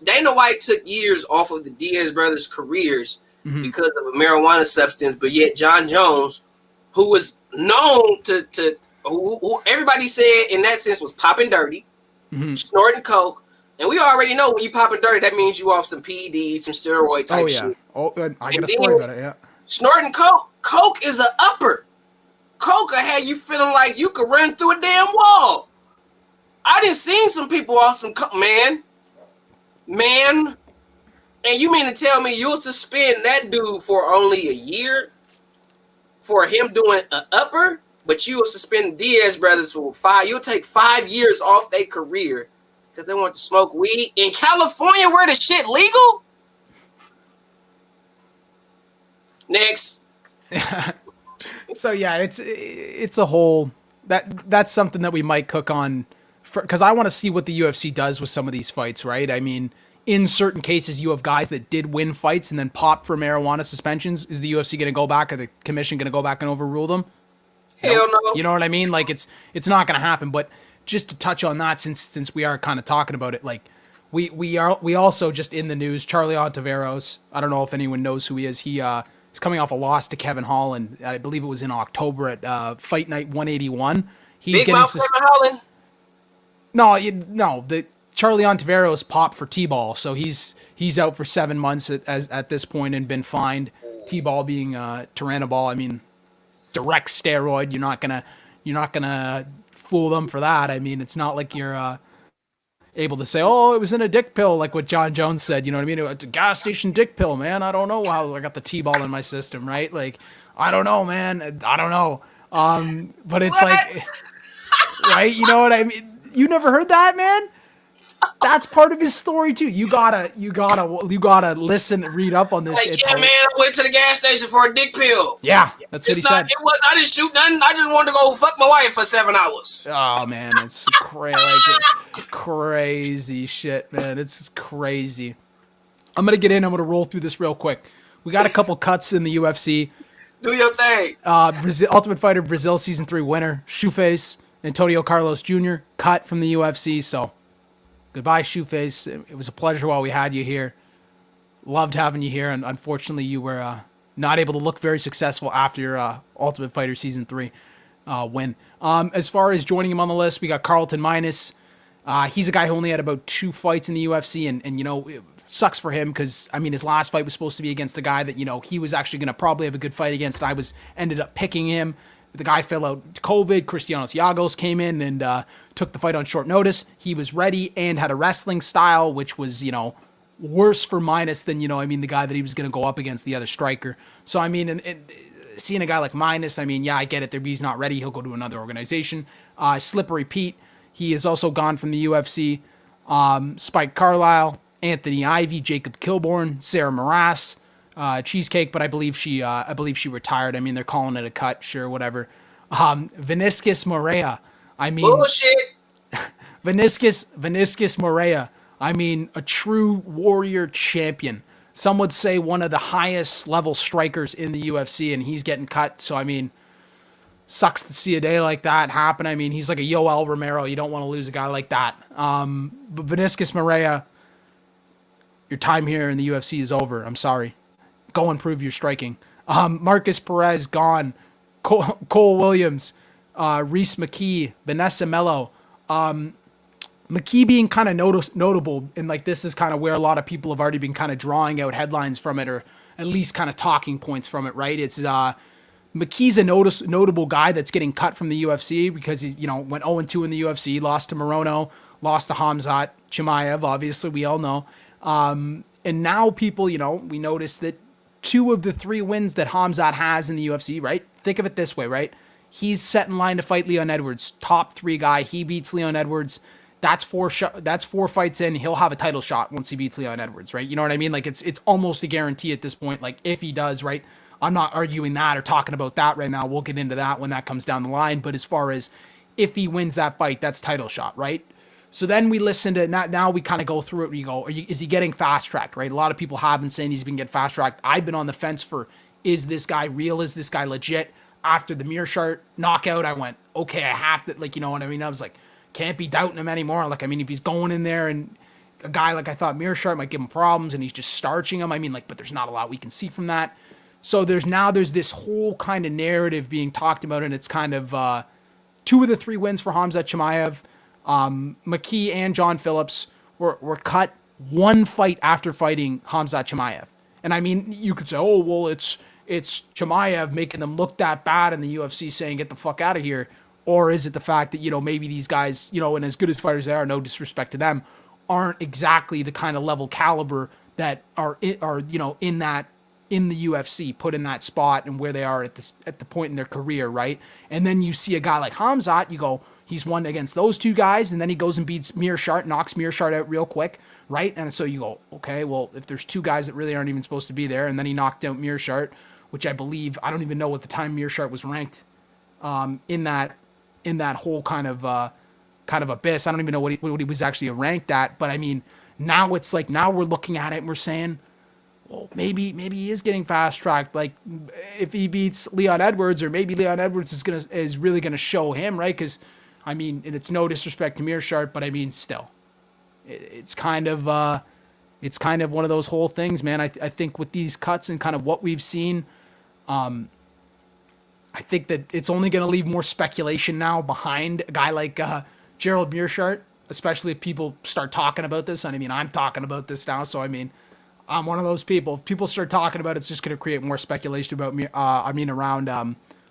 Dana White took years off of the Diaz brothers' careers because of a marijuana substance, but yet John Jones, who was known who everybody said in that sense was popping dirty, snorting coke, and we already know when you popping dirty, that means you off some PEDs, some steroid type shit. Oh, I got a story about it, yeah. Snorting coke is an upper. Coke will have you feeling like you could run through a damn wall. I done seen some people off some coke, man. And you mean to tell me you'll suspend that dude for only a year for him doing an upper, but you will suspend Diaz brothers for 5? You'll take 5 years off their career because they want to smoke weed in California where the shit legal? Next. So yeah, it's a whole that's something that we might cook on because I want to see what the UFC does with some of these fights, right? I mean, in certain cases, you have guys that did win fights and then pop for marijuana suspensions. Is the UFC going to go back, or the commission going to go back and overrule them? Hell no. You know what I mean? Like, it's not going to happen. But just to touch on that, since we are kind of talking about it, like we also just in the news, Charlie Ontiveros. I don't know if anyone knows who he is. He's coming off a loss to Kevin Holland. I believe it was in October at Fight Night 181. He's Big Mouth Kevin Holland? No, the Charlie Ontiveros popped for T-ball, so he's out for 7 months at this point and been fined. T-ball being Tyranobol. I mean, direct steroid. You're not gonna fool them for that. I mean, it's not like you're able to say, oh, it was in a dick pill, like what John Jones said. You know what I mean? It's a gas station dick pill, man. I don't know how I got the T-ball in my system, right? Like, I don't know, man. I don't know. But it's like, right? You know what I mean? You never heard that, man? That's part of his story too. You gotta listen, read up on this. Like, yeah, man, I went to the gas station for a dick pill. Yeah, that's what he said. I didn't shoot nothing. I just wanted to go fuck my wife for 7 hours. Oh man, it's crazy shit, man. It's crazy. I'm gonna get in. I'm gonna roll through this real quick. We got a couple cuts in the UFC. Do your thing. Ultimate Fighter Brazil Season 3 winner, Shoeface, Antonio Carlos Jr. cut from the UFC. So goodbye, Shoeface. It was a pleasure while we had you here. Loved having you here, and unfortunately you were not able to look very successful after your Ultimate Fighter Season 3 win. As far as joining him on the list, we got Carlton Minus. He's a guy who only had about 2 fights in the UFC, and you know, sucks for him because, I mean, his last fight was supposed to be against a guy that, you know, he was actually going to probably have a good fight against. And ended up picking him. The guy fell out COVID. Cristiano Siagos came in and took the fight on short notice. He was ready and had a wrestling style, which was, you know, worse for Minus than, you know, I mean, the guy that he was going to go up against, the other striker. So, I mean, seeing a guy like Minus, I mean, yeah, I get it. He's not ready. He'll go to another organization. Slippery Pete, he is also gone from the UFC. Spike Carlisle, Anthony Ivy, Jacob Kilborn, Sarah Morass, Cheesecake, but I believe she retired. I mean, they're calling it a cut, sure, whatever. Vinicius Morea, I mean, Bullshit. Vinicius Morea, I mean, a true warrior champion. Some would say one of the highest level strikers in the UFC, and he's getting cut. So, I mean, sucks to see a day like that happen. I mean, he's like a Yoel Romero. You don't want to lose a guy like that. But Vinicius Morea, your time here in the UFC is over. I'm sorry. Go improve your striking. Marcus Perez, gone. Cole Williams, Reese McKee, Vanessa Mello. McKee being kind of notable, and like this is kind of where a lot of people have already been kind of drawing out headlines from it, or at least kind of talking points from it, right? It's McKee's a notable guy that's getting cut from the UFC because he, you know, went 0-2 in the UFC, lost to Morono, lost to Khamzat Chimaev, obviously, we all know. And now people, you know, we notice that 2 of the 3 wins that Khamzat has in the UFC, right? Think of it this way, right? He's set in line to fight Leon Edwards, top 3 guy. He beats Leon Edwards. That's 4 fights in. He'll have a title shot once he beats Leon Edwards, right? You know what I mean? Like it's almost a guarantee at this point. Like if he does, right? I'm not arguing that or talking about that right now. We'll get into that when that comes down the line. But as far as if he wins that fight, that's title shot, right? So then we listen to now we kind of go through it. We go, is he getting fast tracked, right? A lot of people have been saying he's been getting fast tracked. I've been on the fence for, is this guy real? Is this guy legit? After the Mearshart knockout, I went, okay, I have to, like, you know what I mean? I was like, can't be doubting him anymore. Like, I mean, if he's going in there and a guy like I thought Mearshart might give him problems and he's just starching him, I mean, like, but there's not a lot we can see from that. So there's this whole kind of narrative being talked about, and it's kind of 2 of the 3 wins for Khamzat Chimaev. McKee and John Phillips were cut 1 fight after fighting Khamzat Chimaev. And I mean, you could say, oh, well, it's Chimaev making them look that bad in the UFC saying, get the fuck out of here. Or is it the fact that, you know, maybe these guys, you know, and as good as fighters they are, no disrespect to them, aren't exactly the kind of level caliber that are you know, in the UFC, put in that spot and where they are at the point in their career, right? And then you see a guy like Khamzat, you go, he's won against those 2 guys, and then he goes and beats Mearshart, knocks Mearshart out real quick, right? And so you go, okay, well, if there's 2 guys that really aren't even supposed to be there, and then he knocked out Mearshart, which I believe, I don't even know what the time Mearshart was ranked in that whole kind of abyss. I don't even know what he was actually ranked at, but I mean, now it's like, now we're looking at it and we're saying, well, maybe he is getting fast tracked. Like if he beats Leon Edwards, or maybe Leon Edwards is really gonna show him, right? Because I mean, and it's no disrespect to Mearshart, but I mean, still, it's kind of one of those whole things, man. I think with these cuts and kind of what we've seen, I think that it's only going to leave more speculation now behind a guy like Gerald Mearshart, especially if people start talking about this. And I mean, I'm talking about this now, so I mean, I'm one of those people. If people start talking about it, it's just going to create more speculation about me. Around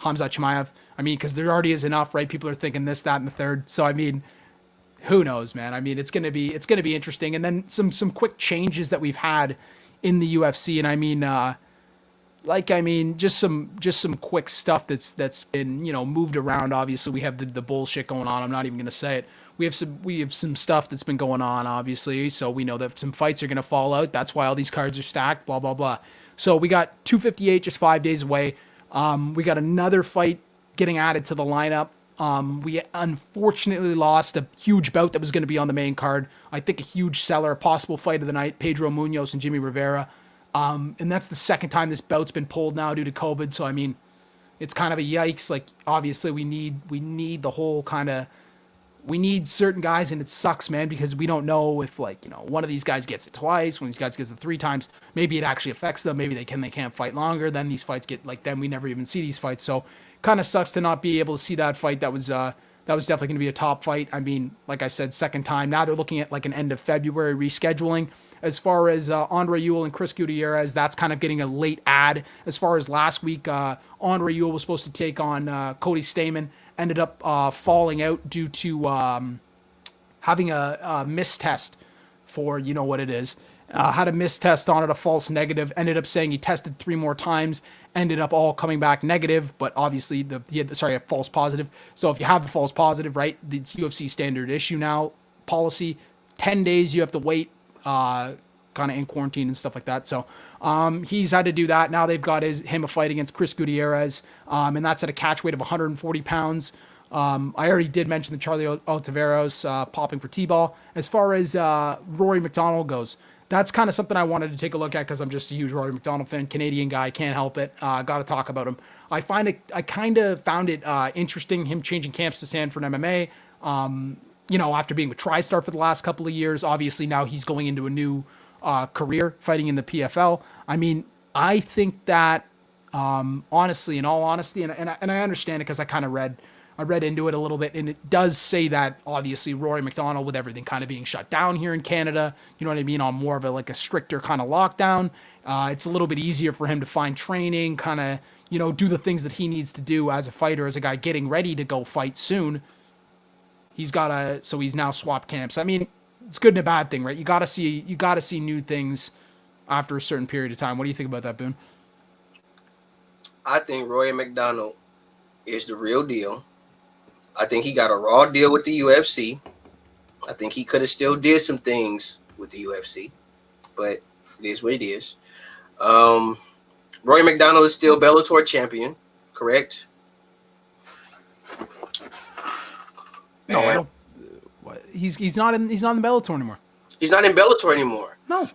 Khamzat Chimaev. I mean, because there already is enough, right? People are thinking this, that, and the third. So I mean, who knows, man? I mean, it's going to be interesting. And then some quick changes that we've had in the UFC, and I mean, just some quick stuff that's been, you know, moved around. Obviously, we have the bullshit going on. I'm not even gonna say it. We have some stuff that's been going on, obviously. So we know that some fights are gonna fall out. That's why all these cards are stacked. Blah blah blah. So we got 258 just 5 days away. We got another fight getting added to the lineup. We unfortunately lost a huge bout that was going to be on the main card. I think a huge seller, a possible fight of the night, Pedro Munoz and Jimmy Rivera. And that's the second time this bout's been pulled now due to COVID. So, I mean, it's kind of a yikes. Like, obviously we need the whole kind of, we need certain guys, and it sucks, man, because we don't know if, like, you know, one of these guys gets it twice, one of these guys gets it 3 times. Maybe it actually affects them. Maybe they can't fight longer. Then these fights get, like, then we never even see these fights. So kind of sucks to not be able to see that fight that was That was definitely going to be a top fight. I mean, like I said, second time. Now they're looking at like an end of February rescheduling. As far as Andre Ewell and Chris Gutierrez, that's kind of getting a late ad. As far as last week, Andre Ewell was supposed to take on Cody Stamen, ended up falling out due to having a mistest for you know what it is. Had a mistest on it, a false negative. Ended up saying he tested 3 more times. Ended up all coming back negative, but obviously he had a false positive. So if you have a false positive, right, it's UFC standard issue now policy. 10 days you have to wait, kind of in quarantine and stuff like that. So he's had to do that. Now they've got him a fight against Chris Gutierrez, and that's at a catch weight of 140 pounds. I already did mention the Charlie Altaveros popping for T-ball. As far as Rory McDonald goes, that's kind of something I wanted to take a look at because I'm just a huge Rory McDonald fan, Canadian guy, can't help it. Got to talk about him. I kind of found it interesting, him changing camps to Sanford MMA. You know, after being with TriStar for the last couple of years, obviously now he's going into a new career fighting in the PFL. I mean, I think that honestly, in all honesty, and I understand it because I read into it a little bit, and it does say that obviously Rory McDonald, with everything kind of being shut down here in Canada, you know what I mean, on more of a stricter kind of lockdown, it's a little bit easier for him to find training, kind of, you know, do the things that he needs to do as a fighter, as a guy getting ready to go fight soon. So he's now swapped camps. I mean, it's good and a bad thing, right? You got to see new things after a certain period of time. What do you think about that, Boone? I think Roy McDonald is the real deal. I think he got a raw deal with the UFC. I think he could have still did some things with the UFC, but it is what it is. Roy McDonald is still Bellator champion, correct? No, he's not in Bellator anymore. He's not in Bellator anymore. No,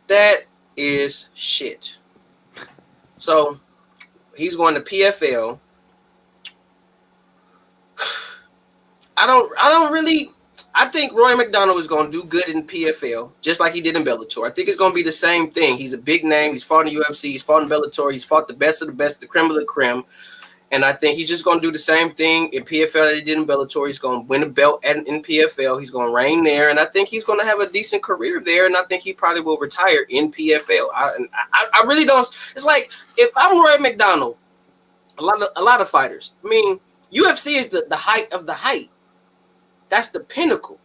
that is shit. So he's going to PFL. I think Roy McDonald is going to do good in PFL, just like he did in Bellator. I think it's going to be the same thing. He's a big name. He's fought in the UFC. He's fought in Bellator. He's fought the best of the best, the creme of the creme. And I think he's just going to do the same thing in PFL that he did in Bellator. He's going to win a belt in PFL. He's going to reign there. And I think he's going to have a decent career there. And I think he probably will retire in PFL. I really don't. It's like, if I'm Roy McDonald, a lot of fighters, I mean, UFC is the height of the height. That's the pinnacle.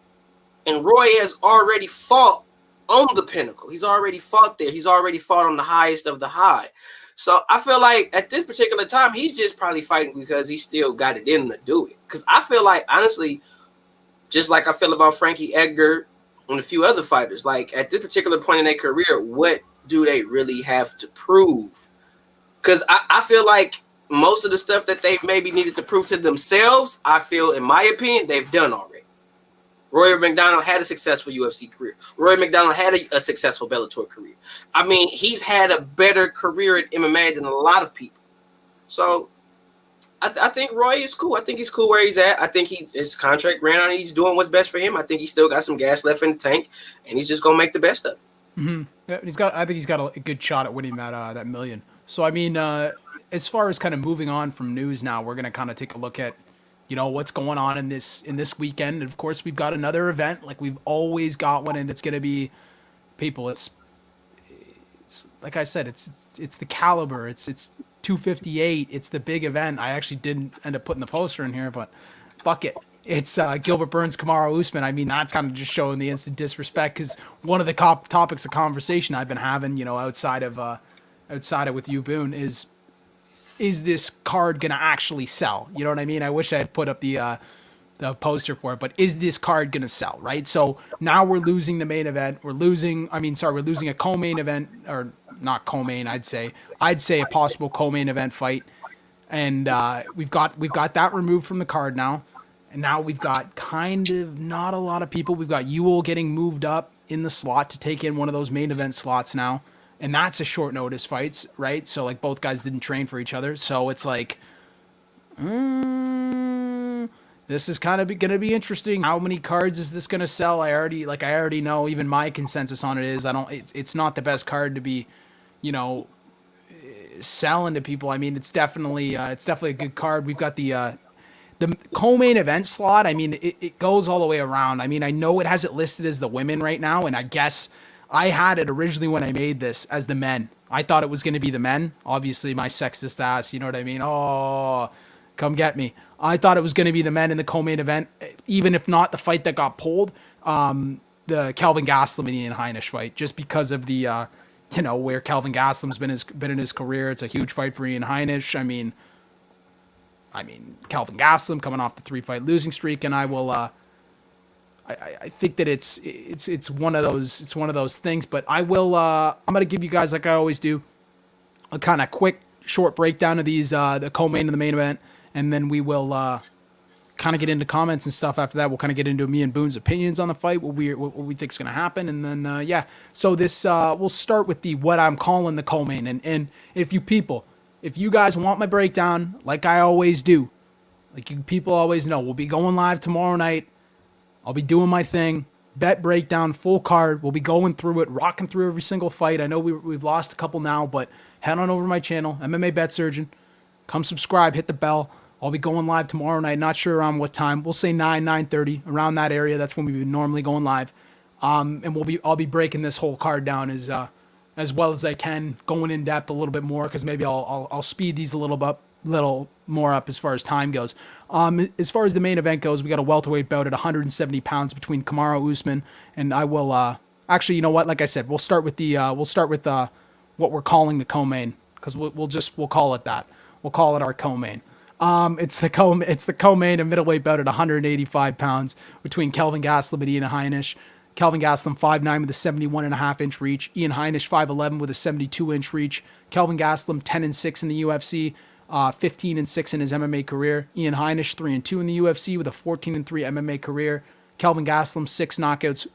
And Roy has already fought on the pinnacle. He's already fought there. He's already fought on the highest of the high. So I feel like at this particular time, he's just probably fighting because he still got it in him to do it. Because I feel like, honestly, just like I feel about Frankie Edgar and a few other fighters, like at this particular point in their career, what do they really have to prove? Because I feel like most of the stuff that they maybe needed to prove to themselves, I feel, in my opinion, they've done already. Roy McDonald had a successful UFC career. Roy McDonald had a successful Bellator career. I mean, he's had a better career at MMA than a lot of people. So I think Roy is cool. I think he's cool where he's at. I think his contract ran out and he's doing what's best for him. I think he's still got some gas left in the tank, and he's just going to make the best of it. Mm-hmm. Yeah, I think he's got a good shot at winning that million. So, I mean, as far as kind of moving on from news now, we're going to kind of take a look at, you know, what's going on in this weekend. And of course, we've got another event, like we've always got one, and it's going to be people. It's like I said, it's the caliber. It's 258. It's the big event. I actually didn't end up putting the poster in here, but fuck it. It's Gilbert Burns, Kamaru Usman. I mean, that's kind of just showing the instant disrespect, because one of the topics of conversation I've been having, you know, outside of with you, Boone, is this card gonna actually sell? You know what I mean? I wish I had put up the poster for it, but is this card gonna sell, right? So now we're losing the main event. We're losing a co-main event, or not co-main, I'd say a possible co-main event fight. And we've got that removed from the card now. And now we've got kind of not a lot of people. We've got Ewell getting moved up in the slot to take in one of those main event slots now. And that's a short notice fights, right? So like both guys didn't train for each other. So it's like, this is kind of going to be interesting. How many cards is this going to sell? I already know, even my consensus on it is, it's not the best card to be, you know, selling to people. I mean, it's definitely a good card. We've got the the co-main event slot, I mean, it goes all the way around. I mean, I know it has it listed as the women right now, and I guess I had it originally when I made this as the men. I thought it was going to be the men. Obviously, my sexist ass, you know what I mean? Oh, come get me. I thought it was going to be the men in the co-main event, even if not the fight that got pulled, the Kelvin Gastelum and Ian Heinisch fight, just because of the, where Kelvin Gastelum's been in his career. It's a huge fight for Ian Heinisch. I mean, Kelvin Gastelum coming off the 3-fight losing streak, and I will. I think that it's one of those things. But I will. I'm gonna give you guys, like I always do, a kind of quick, short breakdown of these the co-main and the main event, and then we will kind of get into comments and stuff after that. We'll kind of get into me and Boone's opinions on the fight, what we think is going to happen, and then yeah. So this we'll start with what I'm calling the co-main, and if you guys want my breakdown, like I always do, like you people always know, we'll be going live tomorrow night. I'll be doing my thing, bet breakdown, full card. We'll be going through it, rocking through every single fight. I know we've lost a couple now, but head on over to my channel, MMA Bet Surgeon. Come subscribe, hit the bell. I'll be going live tomorrow night. Not sure around what time. We'll say 9:30, around that area. That's when we've been normally going live. And I'll be breaking this whole card down as well as I can, going in depth a little bit more, because maybe I'll speed these a little more up as far as time goes. As far as the main event goes, we got a welterweight bout at 170 pounds between Kamaru Usman, and I will actually, you know what? Like I said, we'll start with what we're calling the co-main, because we'll call it that. We'll call it our co-main. It's the co-main, a middleweight bout at 185 pounds between Kelvin Gastelum and Ian Heinisch. Kelvin Gastelum 5'9" with a 71.5-inch reach. Ian Heinisch 5'11" with a 72-inch reach. Kelvin Gastelum 10-6 in the UFC, 15-6 in his MMA career. Ian Heinisch 3-2 in the UFC with a 14-3 MMA career. Kelvin Gastelum 6 knockouts,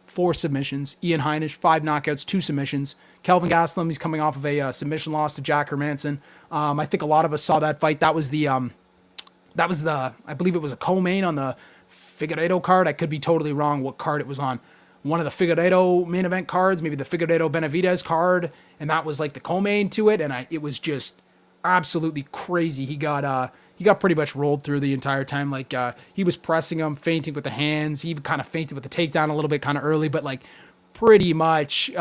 4 submissions. Ian Heinisch 5 knockouts, 2 submissions. Kelvin Gastelum, he's coming off of a submission loss to Jack Hermanson. I think a lot of us saw that fight. That was the I believe it was a co-main on the Figueiredo card. I could be totally wrong what card it was on. One of the Figueiredo main event cards, maybe the Figueiredo Benavidez card, and that was like the co-main to it, and it was just absolutely crazy. He got pretty much rolled through the entire time. Like he was pressing him, feinting with the hands. He even kind of feinted with the takedown a little bit, kind of early, but like pretty much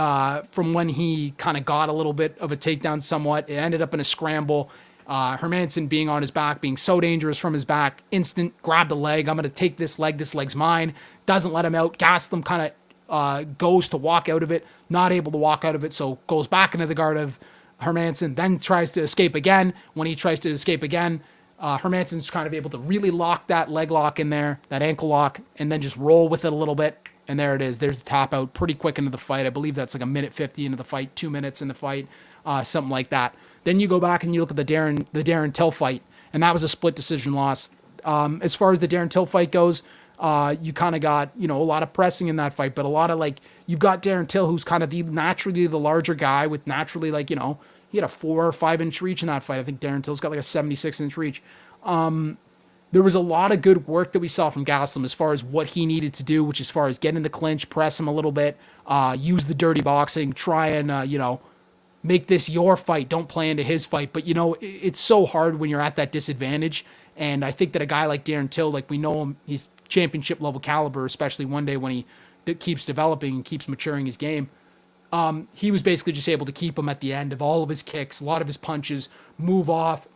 from when he kind of got a little bit of a takedown somewhat, it ended up in a scramble. Hermanson being on his back, being so dangerous from his back, instant grab the leg. I'm going to take this leg's mine. Doesn't let him out. Gastelum kind of goes to walk out of it, not able to walk out of it, so goes back into the guard of Hermanson, then tries to escape again. When he tries to escape again, Hermanson's kind of able to really lock that leg lock in there, that ankle lock, and then just roll with it a little bit. And there it is. There's the tap out pretty quick into the fight. I believe that's like a minute 50 into the fight, 2 minutes in the fight, something like that. Then you go back and you look at the Darren Till fight, and that was a split decision loss. As far as the Darren Till fight goes, you kind of got, a lot of pressing in that fight, but a lot of you've got Darren Till, who's kind of naturally the larger guy with naturally he had a 4 or 5 inch reach in that fight. I think Darren Till's got like a 76-inch reach. There was a lot of good work that we saw from Gastelum as far as what he needed to do, which as far as get in the clinch, press him a little bit, use the dirty boxing, try and, make this your fight. Don't play into his fight. But, it's so hard when you're at that disadvantage. And I think that a guy like Darren Till, we know him, he's championship level caliber, especially one day when he keeps developing and keeps maturing his game. He was basically just able to keep him at the end of all of his kicks, a lot of his punches, move off.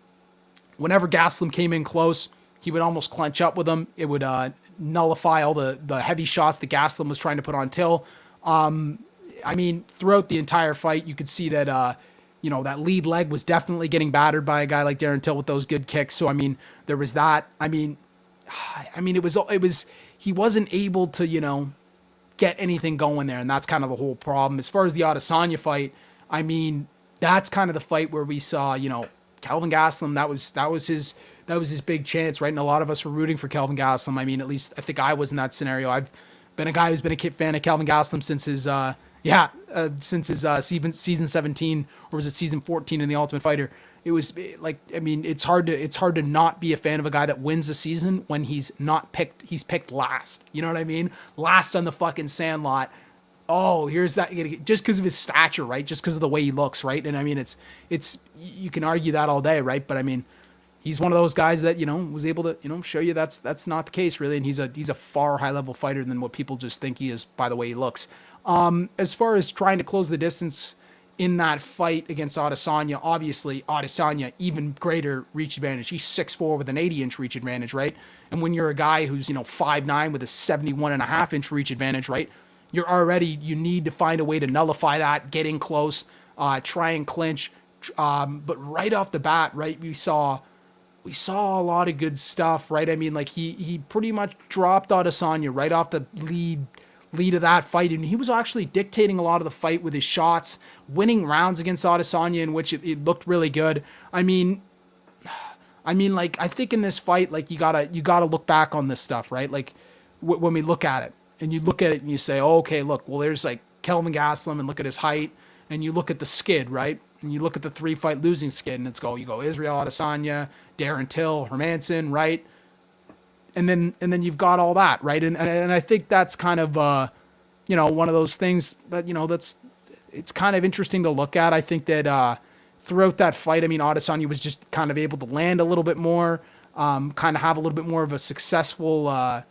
Whenever Gastelum came in close, he would almost clench up with him. It would nullify all the heavy shots that Gastelum was trying to put on Till. Throughout the entire fight, you could see that, that lead leg was definitely getting battered by a guy like Darren Till with those good kicks. So, there was that. It was he wasn't able to, get anything going there, and that's kind of the whole problem. As far as the Adesanya fight, that's kind of the fight where we saw, Kelvin Gastelum, that was his big chance, right? And a lot of us were rooting for Kelvin Gastelum. At least I think I was in that scenario. I've been a guy who's been a fan of Kelvin Gastelum since his season 17, or was it season 14 in The Ultimate Fighter? It was it's hard to not be a fan of a guy that wins a season when he's picked last. You know what I mean? Last on the fucking sandlot. Oh, here's that, just because of his stature, right? Just because of the way he looks, right? And it's you can argue that all day, right? But he's one of those guys that, was able to, show you that's not the case really. And he's a far high level fighter than what people just think he is by the way he looks. As far as trying to close the distance in that fight against Adesanya, obviously Adesanya, even greater reach advantage. He's 6'4" with an 80-inch reach advantage, right? And when you're a guy who's, 5'9" with a 71.5-inch reach advantage, right? You need to find a way to nullify that, get in close, try and clinch. But right off the bat, right, we saw a lot of good stuff, right? I mean, like he pretty much dropped Adesanya right off the lead of that fight, and he was actually dictating a lot of the fight with his shots, winning rounds against Adesanya in which it looked really good. I mean, like I think in this fight, like you gotta look back on this stuff, right? Like when we look at it, and you look at it and you say, oh, okay, look, well, there's like Kelvin Gastelum, and look at his height, and you look at the skid, right? And you look at the 3-fight losing skid, and you go Israel Adesanya, Darren Till, Hermanson, right? And then you've got all that, right? And I think that's kind of one of those things that it's kind of interesting to look at. I think that throughout that fight, I mean, Adesanya was just kind of able to land a little bit more, kind of have a little bit more of a successful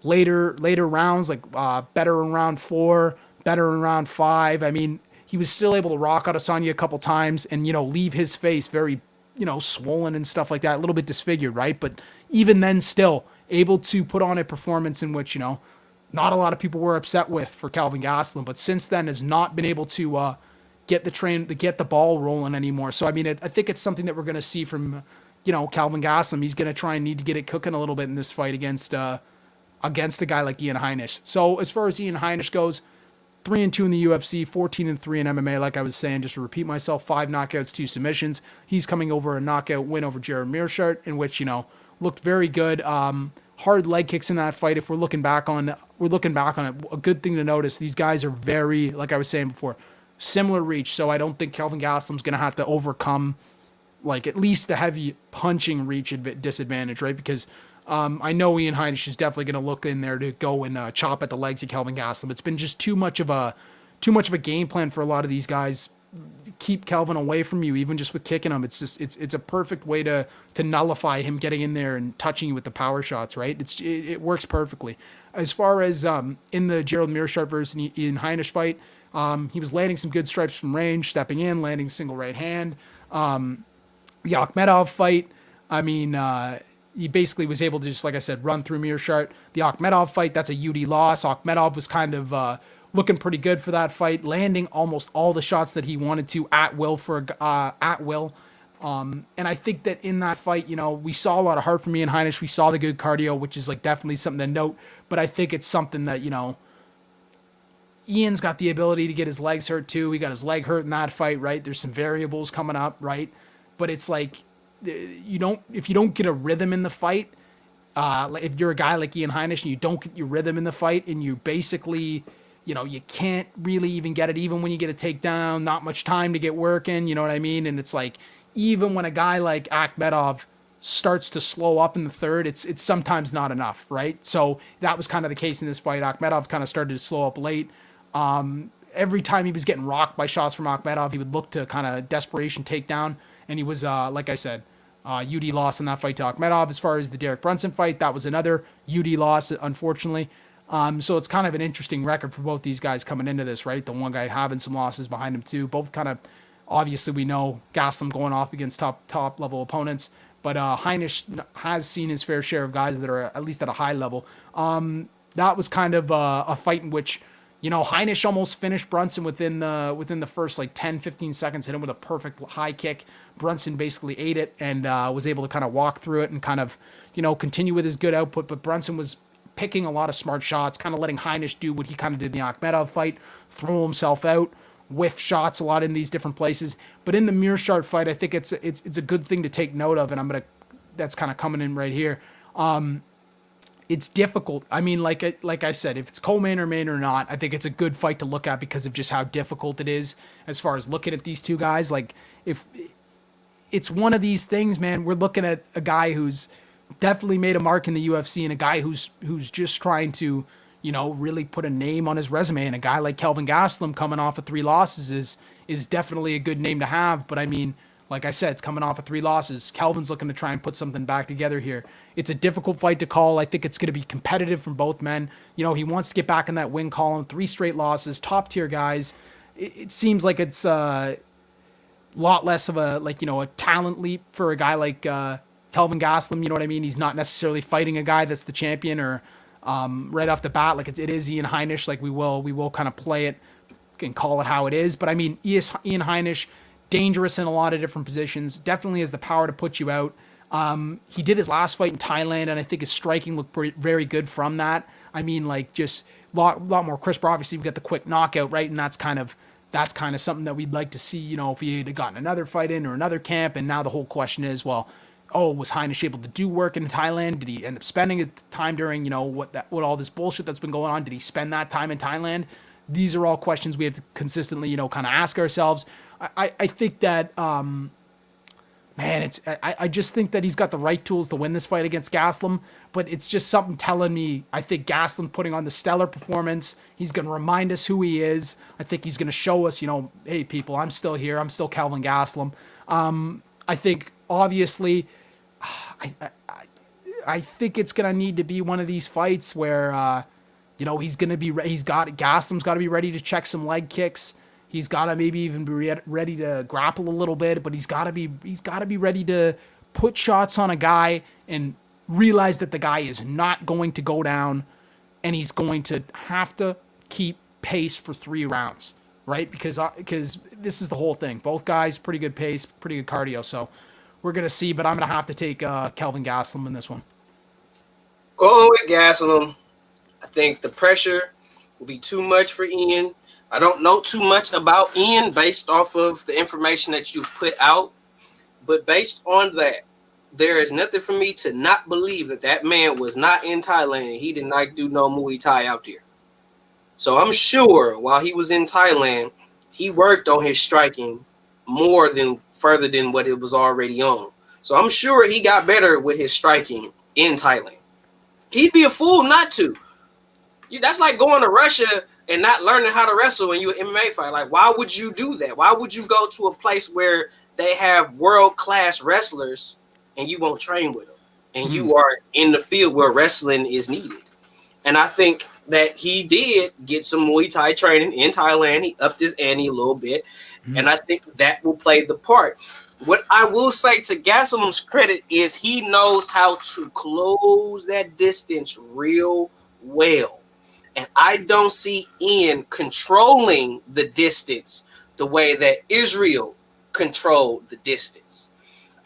later rounds, like better in round 4, better in round 5. I mean, he was still able to rock Adesanya a couple times and leave his face very swollen and stuff like that, a little bit disfigured, right? But even then, still able to put on a performance in which not a lot of people were upset with for Kelvin Gastelum, but since then has not been able to get the ball rolling anymore. So I mean, I think it's something that we're going to see from Kelvin Gastelum. He's going to try and need to get it cooking a little bit in this fight against a guy like Ian Heinisch. So as far as Ian Heinisch goes, 3-2 in the UFC, 14-3 in MMA. Like I was saying, just to repeat myself, 5 knockouts, 2 submissions. He's coming over a knockout win over Jared Mearshart, in which looked very good. Hard leg kicks in that fight. If we're looking back on it, a good thing to notice, these guys are very, like I was saying before, similar reach. So I don't think Kelvin Gastelum's going to have to overcome like at least the heavy punching reach disadvantage, right? Because I know Ian Heinisch is definitely going to look in there to go and chop at the legs of Kelvin Gastelum. It's been just too much of a game plan for a lot of these guys. Keep Kelvin away from you, even just with kicking him. It's just it's a perfect way to nullify him getting in there and touching you with the power shots, right? It works perfectly. As far as in the Gerald Mearshart versus Ian Heinisch fight, he was landing some good stripes from range, stepping in, landing single right hand. The Akhmedov fight, I mean, he basically was able to just, like I said, run through Mearshart. The Akhmedov fight, that's a UD loss. Akhmedov was kind of looking pretty good for that fight, landing almost all the shots that he wanted to at will. And I think that in that fight, we saw a lot of heart from Ian Heinisch. We saw the good cardio, which is like definitely something to note. But I think it's something that, Ian's got the ability to get his legs hurt too. He got his leg hurt in that fight, right? There's some variables coming up, right? But it's like, if you don't get a rhythm in the fight, if you're a guy like Ian Heinisch and you don't get your rhythm in the fight and you basically, you can't really even get it, even when you get a takedown, not much time to get working, you know what I mean? And it's like, even when a guy like Akhmedov starts to slow up in the third, it's sometimes not enough, right? So that was kind of the case in this fight. Akhmedov kind of started to slow up late. Every time he was getting rocked by shots from Akhmedov, he would look to kind of desperation takedown. And he was, like I said, UD loss in that fight to Akhmedov. As far as the Derek Brunson fight, that was another UD loss, unfortunately. So it's kind of an interesting record for both these guys coming into this, right? The one guy having some losses behind him too. Both kind of, obviously we know Gastelum going off against top level opponents, but Heinisch has seen his fair share of guys that are at least at a high level. That was kind of a fight in which, Heinisch almost finished Brunson within the first like 10, 15 seconds, hit him with a perfect high kick. Brunson basically ate it and was able to kind of walk through it and kind of, continue with his good output. But Brunson was picking a lot of smart shots, kind of letting Heinisch do what he kind of did in the Akhmedov fight, throw himself out, whiff shots a lot in these different places. But in the Mearshart fight, I think it's a good thing to take note of, and that's kind of coming in right here. It's difficult. I mean, like I said, if it's co-main or main or not, I think it's a good fight to look at because of just how difficult it is as far as looking at these two guys. Like, if it's one of these things, man, we're looking at a guy who's definitely made a mark in the UFC and a guy who's just trying to, really put a name on his resume. And a guy like Kelvin Gastelum coming off of 3 losses is definitely a good name to have. But I mean, Like I said, it's coming off of 3 losses. Kelvin's looking to try and put something back together here. It's a difficult fight to call. I think it's going to be competitive from both men. You know, he wants to get back in that win column. 3 straight losses, top tier guys. It seems like it's a lot less of a, like, you know, a talent leap for a guy like Kelvin Gastelum. You know what I mean? He's not necessarily fighting a guy that's the champion or right off the bat. Like it is Ian Heinisch. Like we will kind of play it and call it how it is. But I mean, Ian Heinisch, dangerous in a lot of different positions, definitely has the power to put you out. He did his last fight in Thailand, and I think his striking looked very good from that. I mean, like, just a lot more crisp. Obviously, we got the quick knockout, right? And that's kind of something that we'd like to see, you know, if he had gotten another fight in or another camp. And now the whole question is, well, was Heinisch able to do work in Thailand? Did he end up spending his time during, you know, what all this bullshit that's been going on? Did he spend that time in Thailand? These are all questions we have to consistently, you know, kind of ask ourselves. I think that, man, I just think that he's got the right tools to win this fight against Gastelum, but it's just something telling me, I think Gastelum putting on the stellar performance, he's going to remind us who he is. I think he's going to show us, you know, hey, people, I'm still here. I'm still Kelvin Gastelum. I think, obviously, I think it's going to need to be one of these fights where, you know, Gastelum's got to be ready to check some leg kicks. He's got to maybe even be ready to grapple a little bit, but he's got to be ready to put shots on a guy and realize that the guy is not going to go down, and he's going to have to keep pace for 3 rounds, right? Because this is the whole thing. Both guys, pretty good pace, pretty good cardio. So we're gonna see, but I'm gonna have to take Kelvin Gastelum in this one. Going with Gastelum. I think the pressure will be too much for Ian. I don't know too much about Ian based off of the information that you put out, but based on that, there is nothing for me to not believe that man was not in Thailand and he did not do no Muay Thai out there. So I'm sure while he was in Thailand, he worked on his striking further than what it was already on. So I'm sure he got better with his striking in Thailand. He'd be a fool not to. That's like going to Russia and not learning how to wrestle when you're an MMA fighter. Like, why would you do that? Why would you go to a place where they have world-class wrestlers and you won't train with them? And you are in the field where wrestling is needed. And I think that he did get some Muay Thai training in Thailand. He upped his ante a little bit. And I think that will play the part. What I will say to Gastelum's credit is he knows how to close that distance real well. And I don't see Ian controlling the distance the way that Israel controlled the distance.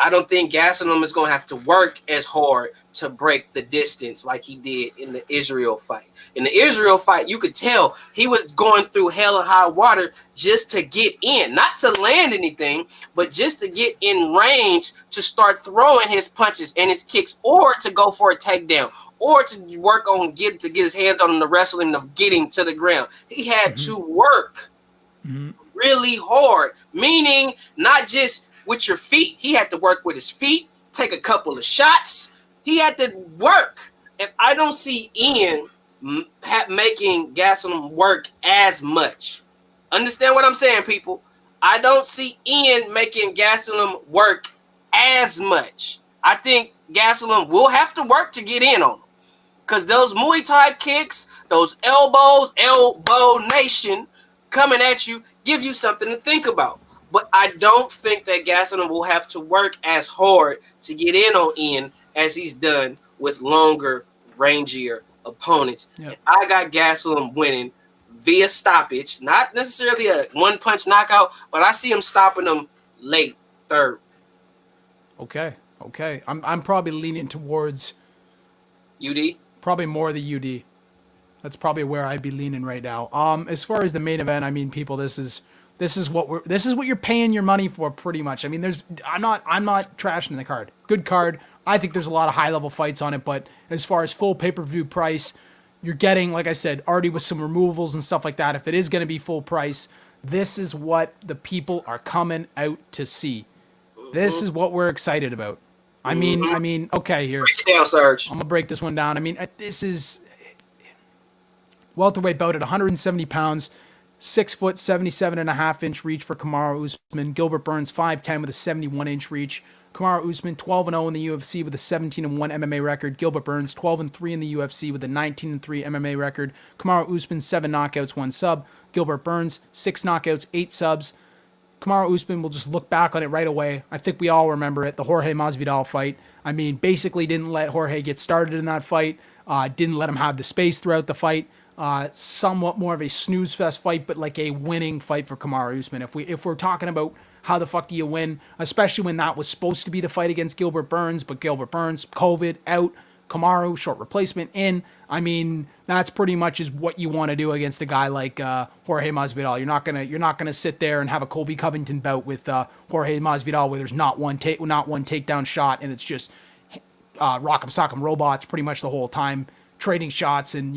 I don't think Gastelum is going to have to work as hard to break the distance like he did in the Israel fight. In the Israel fight, you could tell he was going through hell and high water just to get in, not to land anything, but just to get in range to start throwing his punches and his kicks, or to go for a takedown, or to work on get his hands on the wrestling of getting to the ground. He had to work really hard, meaning not just with your feet. He had to work with his feet, take a couple of shots. He had to work. And I don't see Ian making Gastelum work as much. Understand what I'm saying, people? I don't see Ian making Gastelum work as much. I think Gastelum will have to work to get in on him. Because those Muay Thai kicks, those elbows, elbow nation coming at you, give you something to think about. But I don't think that Gastelum will have to work as hard to get in on Ian as he's done with longer, rangier opponents. Yep. And I got Gastelum winning via stoppage, not necessarily a one-punch knockout, but I see him stopping him late third. Okay. I'm probably leaning towards UD. Probably more the UD. That's probably where I'd be leaning right now. As far as the main event, I mean, people, this is what you're paying your money for, pretty much. I mean, I'm not trashing the card. Good card. I think there's a lot of high level fights on it, but as far as full pay-per-view price, you're getting, like I said, already with some removals and stuff like that. If it is going to be full price, this is what the people are coming out to see. This is what we're excited about. I mean, okay, here. Break it down, Serge. I'm gonna break this one down. I mean, this is welterweight bout at 170 pounds. 6 foot, 77.5-inch reach for Kamaru Usman. Gilbert Burns, 5'10" with a 71-inch reach. Kamaru Usman, 12-0 in the UFC with a 17-1 MMA record. Gilbert Burns, 12-3 in the UFC with a 19-3 MMA record. Kamaru Usman, 7 knockouts, 1 sub. Gilbert Burns, 6 knockouts, 8 subs. Kamaru Usman will just look back on it right away. I think we all remember it, the Jorge Masvidal fight. I mean, basically didn't let Jorge get started in that fight. Didn't let him have the space throughout the fight. Somewhat more of a snooze fest fight, but like a winning fight for Kamaru Usman. If we're talking about how the fuck do you win, especially when that was supposed to be the fight against Gilbert Burns, but Gilbert Burns, COVID, out. Kamaru, short replacement, in. I mean, that's pretty much is what you want to do against a guy like Jorge Masvidal. You're not gonna sit there and have a Colby Covington bout with Jorge Masvidal where there's not one takedown shot and it's just rock'em sock'em robots pretty much the whole time, trading shots and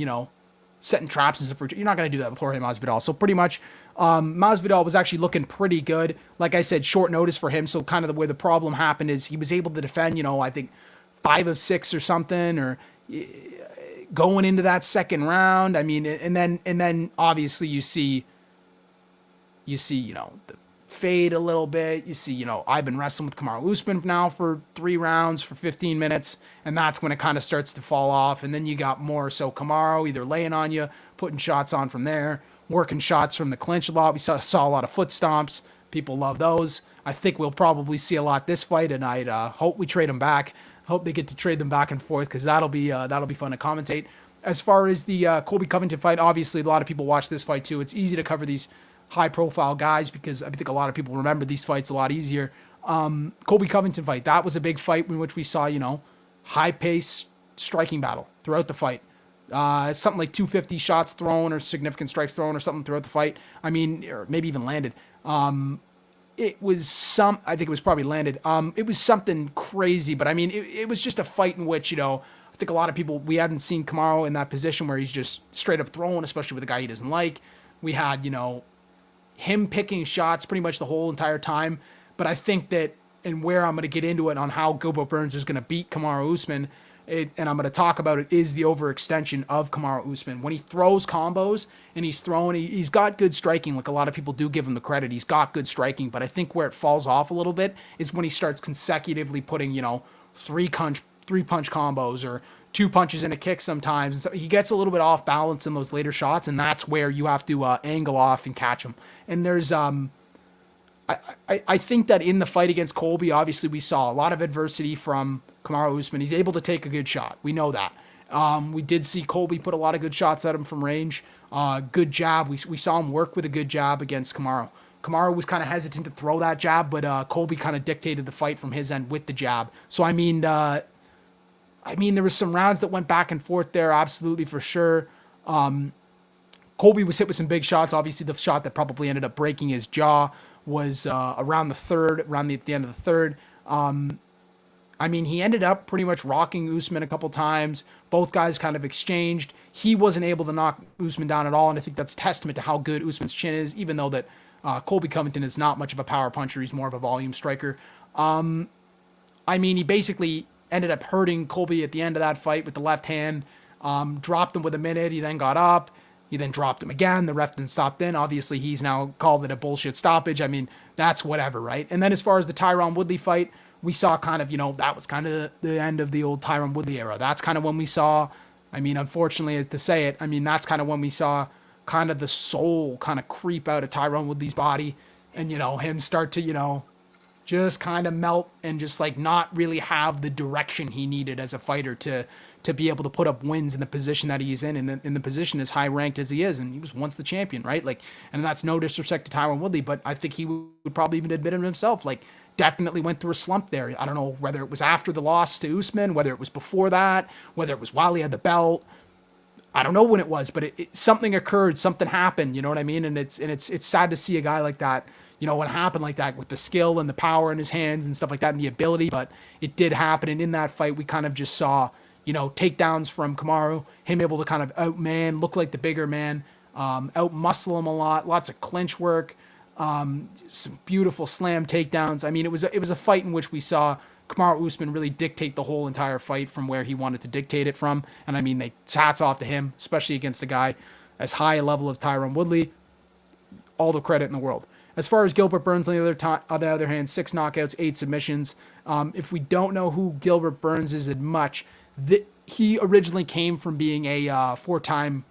setting traps and stuff. You're not gonna do that with Jorge Masvidal. So pretty much, Masvidal was actually looking pretty good. Like I said, short notice for him. So kind of the way the problem happened is he was able to defend. I think 5 of 6 or something, or going into that second round. I mean, and then obviously you see, the fade a little bit. You see, I've been wrestling with Kamaru Usman now for 3 rounds for 15 minutes, and that's when it kind of starts to fall off. And then you got more so Kamaru either laying on you, putting shots on from there, working shots from the clinch a lot. We saw a lot of foot stomps. People love those. I think we'll probably see a lot this fight, and I'd hope we trade them back. Hope they get to trade them back and forth because that'll be fun to commentate. As far as the Colby Covington fight, obviously a lot of people watch this fight too. It's easy to cover these high-profile guys because I think a lot of people remember these fights a lot easier. Colby Covington fight, that was a big fight in which we saw high-pace striking battle throughout the fight. Something like 250 shots thrown or significant strikes thrown or something throughout the fight. I mean, or maybe even landed. It was I think it was probably landed. It was something crazy, but I mean, it was just a fight in which, I think a lot of people, we haven't seen Kamaru in that position where he's just straight up throwing, especially with a guy he doesn't like. We had, him picking shots pretty much the whole entire time. But I think that, and where I'm going to get into it on how Gilbert Burns is going to beat Kamaru Usman, and I'm going to talk about it, is the overextension of Kamaru Usman. When he throws combos and he's got good striking, like a lot of people do give him the credit. He's got good striking, but I think where it falls off a little bit is when he starts consecutively putting, 3-punch combos or 2 punches and a kick sometimes. So he gets a little bit off balance in those later shots, and that's where you have to angle off and catch him. And there's I think that in the fight against Colby, obviously we saw a lot of adversity from Kamaru Usman. He's able to take a good shot. We know that. We did see Colby put a lot of good shots at him from range. Good jab. We saw him work with a good jab against Kamaru. Kamaru was kind of hesitant to throw that jab, but Colby kind of dictated the fight from his end with the jab. So I mean, there was some rounds that went back and forth there, absolutely for sure. Colby was hit with some big shots. Obviously, the shot that probably ended up breaking his jaw was around the end of the third. He ended up pretty much rocking Usman a couple times. Both guys kind of exchanged. He wasn't able to knock Usman down at all, and I think that's testament to how good Usman's chin is, even though that Colby Covington is not much of a power puncher. He's more of a volume striker. He basically ended up hurting Colby at the end of that fight with the left hand, dropped him with a minute. He then got up. He then dropped him again. The ref then stopped in. Obviously, he's now called it a bullshit stoppage. I mean, that's whatever, right? And then as far as the Tyron Woodley fight, we saw kind of, that was kind of the end of the old Tyron Woodley era. That's kind of when we saw, unfortunately to say it, that's kind of when we saw kind of the soul kind of creep out of Tyron Woodley's body and, him start to, just kind of melt and just like not really have the direction he needed as a fighter to be able to put up wins in the position that he's in and in the position as high ranked as he is. And he was once the champion, right? Like, and that's no disrespect to Tyron Woodley, but I think he would probably even admit it himself. Like, definitely went through a slump there. I don't know whether it was after the loss to Usman, whether it was before that, whether it was while he had the belt. I don't know when it was, but something occurred, something happened, you know what I mean? And it's sad to see a guy like that, what happened like that with the skill and the power in his hands and stuff like that and the ability, but it did happen. And in that fight, we kind of just saw, takedowns from Kamaru, him able to kind of outman, look like the bigger man, out-muscle him a lot, lots of clinch work, some beautiful slam takedowns. It was a fight in which we saw Kamaru Usman really dictate the whole entire fight from where he wanted to dictate it from. And hats off to him, especially against a guy as high a level of Tyron Woodley. all the credit in the world. As far as Gilbert Burns, on the other hand, 6 knockouts, 8 submissions. If we don't know who Gilbert Burns is as much, he originally came from being a four-time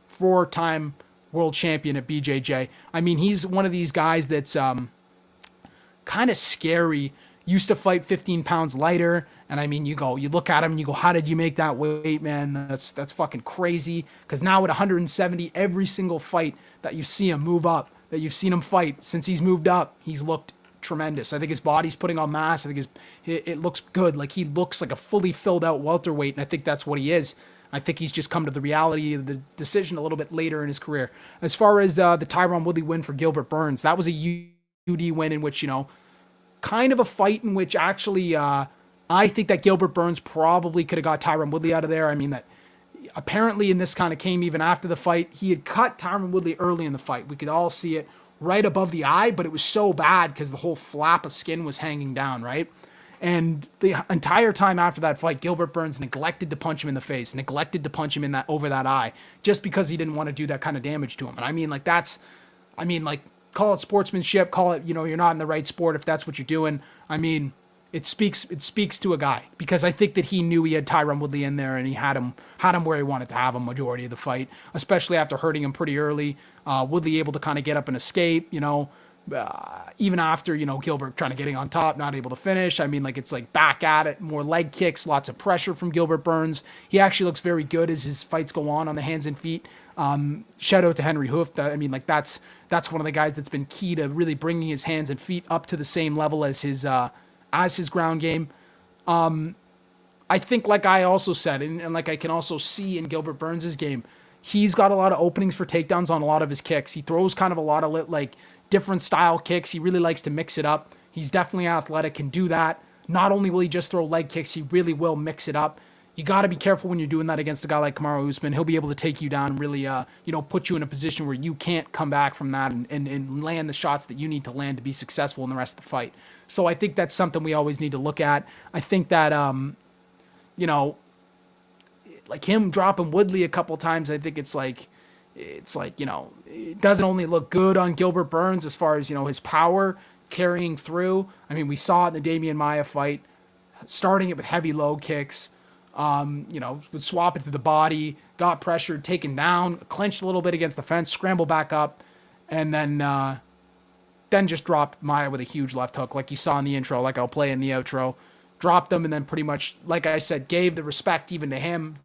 world champion at BJJ. I mean, he's one of these guys that's kind of scary. Used to fight 15 pounds lighter, and I mean, you look at him and you go, how did you make that weight, man? That's fucking crazy. Because now at 170, every single fight that you see him move up, that you've seen him fight since he's moved up, he's looked tremendous. I think his body's putting on mass. I think it looks good. Like, he looks like a fully filled out welterweight, and I think that's what he is. I think he's just come to the reality of the decision a little bit later in his career. As far as the Tyron Woodley win for Gilbert Burns, that was a UD win in which, kind of a fight in which actually I think that Gilbert Burns probably could have got Tyron Woodley out of there. I mean, that apparently, and this kind of came even after the fight, he had cut Tyron Woodley early in the fight. We could all see it right above the eye, but it was so bad because the whole flap of skin was hanging down, right? And the entire time after that fight, Gilbert Burns neglected to punch him in the face, neglected to punch him over that eye, just because he didn't want to do that kind of damage to him. And I mean, call it sportsmanship, call it, you're not in the right sport if that's what you're doing. I mean, it speaks to a guy, because I think that he knew he had Tyron Woodley in there, and he had him where he wanted to have him majority of the fight, especially after hurting him pretty early. Woodley able to kind of get up and escape, even after, Gilbert trying to getting on top, not able to finish. I mean, it's back at it, more leg kicks, lots of pressure from Gilbert Burns. He actually looks very good as his fights go on the hands and feet. Shout out to Henry Hooft. I mean, that's one of the guys that's been key to really bringing his hands and feet up to the same level as his ground game. I think, like I also said, and like I can also see in Gilbert Burns' game, he's got a lot of openings for takedowns on a lot of his kicks. He throws kind of a lot of different style kicks. He really likes to mix it up. He's definitely athletic, can do that. Not only will he just throw leg kicks, he really will mix it up. You got to be careful when you're doing that against a guy like Kamaru Usman. He'll be able to take you down and really, put you in a position where you can't come back from that and land the shots that you need to land to be successful in the rest of the fight. So I think that's something we always need to look at. I think that, like him dropping Woodley a couple times, I think it doesn't only look good on Gilbert Burns as far as, his power carrying through. I mean, we saw it in the Damian Maia fight, starting it with heavy low kicks. Would swap it to the body, got pressured, taken down, clenched a little bit against the fence, scrambled back up, and then just dropped Maia with a huge left hook, like you saw in the intro, like I'll play in the outro. Dropped him, and then pretty much, like I said, gave the respect even to him.